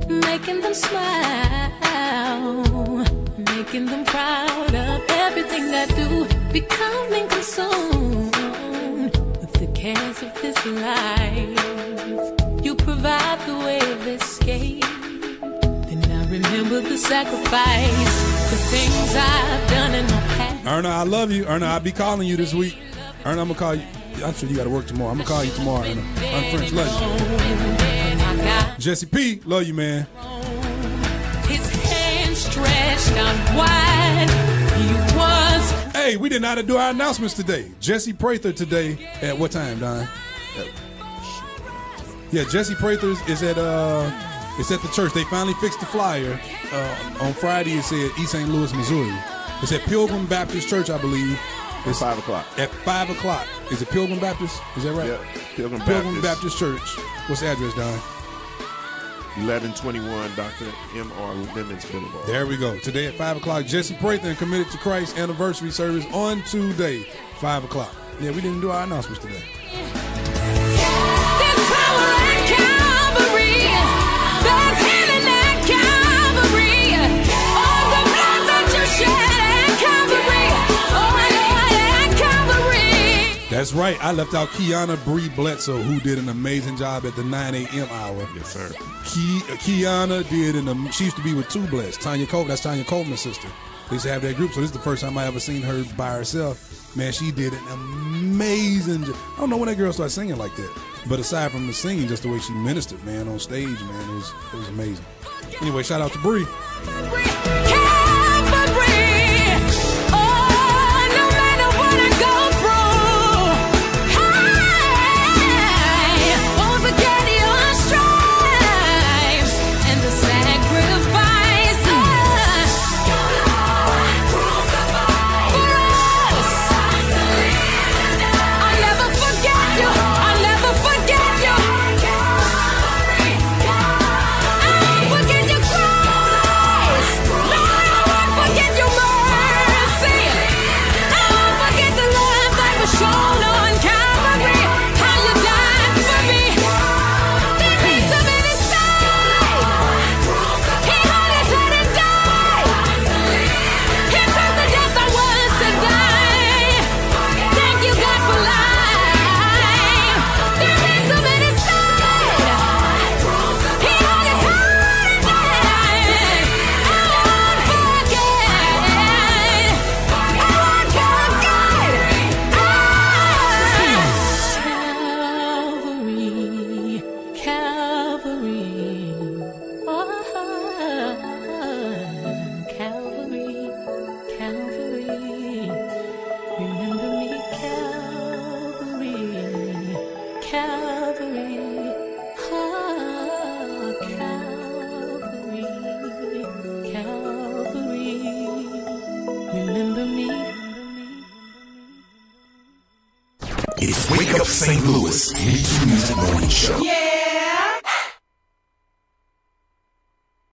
making them smile, making them proud of everything I do, becoming consumed with the cares of this remember the sacrifice, the things I've done in my past. Erna, I love you. Erna, I'll be calling you this week. Erna, I'm going to call you. I'm sure you got to work tomorrow. I'm going to call you tomorrow, Erna. Unfriends, love you. Jesse P, love you, man. His hand stretched out wide. He was. Hey, we did not do our announcements today. Jesse Prather today at what time, Don? Yeah, Jesse Prather is at the church. They finally fixed the flyer. On Friday it said East St. Louis, Missouri. It's at Pilgrim Baptist Church, I believe. It's 5 o'clock. At 5 o'clock. Is it Pilgrim Baptist? Is that right? Yeah, Pilgrim Baptist Church. What's the address, Don? 1121 Dr. M.R. Lemons Boulevard. There we go. Today at 5 o'clock, Jesse Prather and Committed to Christ anniversary service on today, 5 o'clock. Yeah, we didn't do our announcements today. That's right. I left out Kiana Bree Bledsoe, who did an amazing job at the 9 a.m. hour. Yes, sir. Kiana did she used to be with Two Bless. Tanya Coleman, that's Tanya Coleman's sister. They used to have that group, so this is the first time I ever seen her by herself. Man, she did an amazing job. I don't know when that girl started singing like that. But aside from the singing, just the way she ministered, man, on stage, man, it was amazing. Anyway, shout out to Bree. It's Wake Up St. Louis, MeTooMusic Morning Show. Yeah.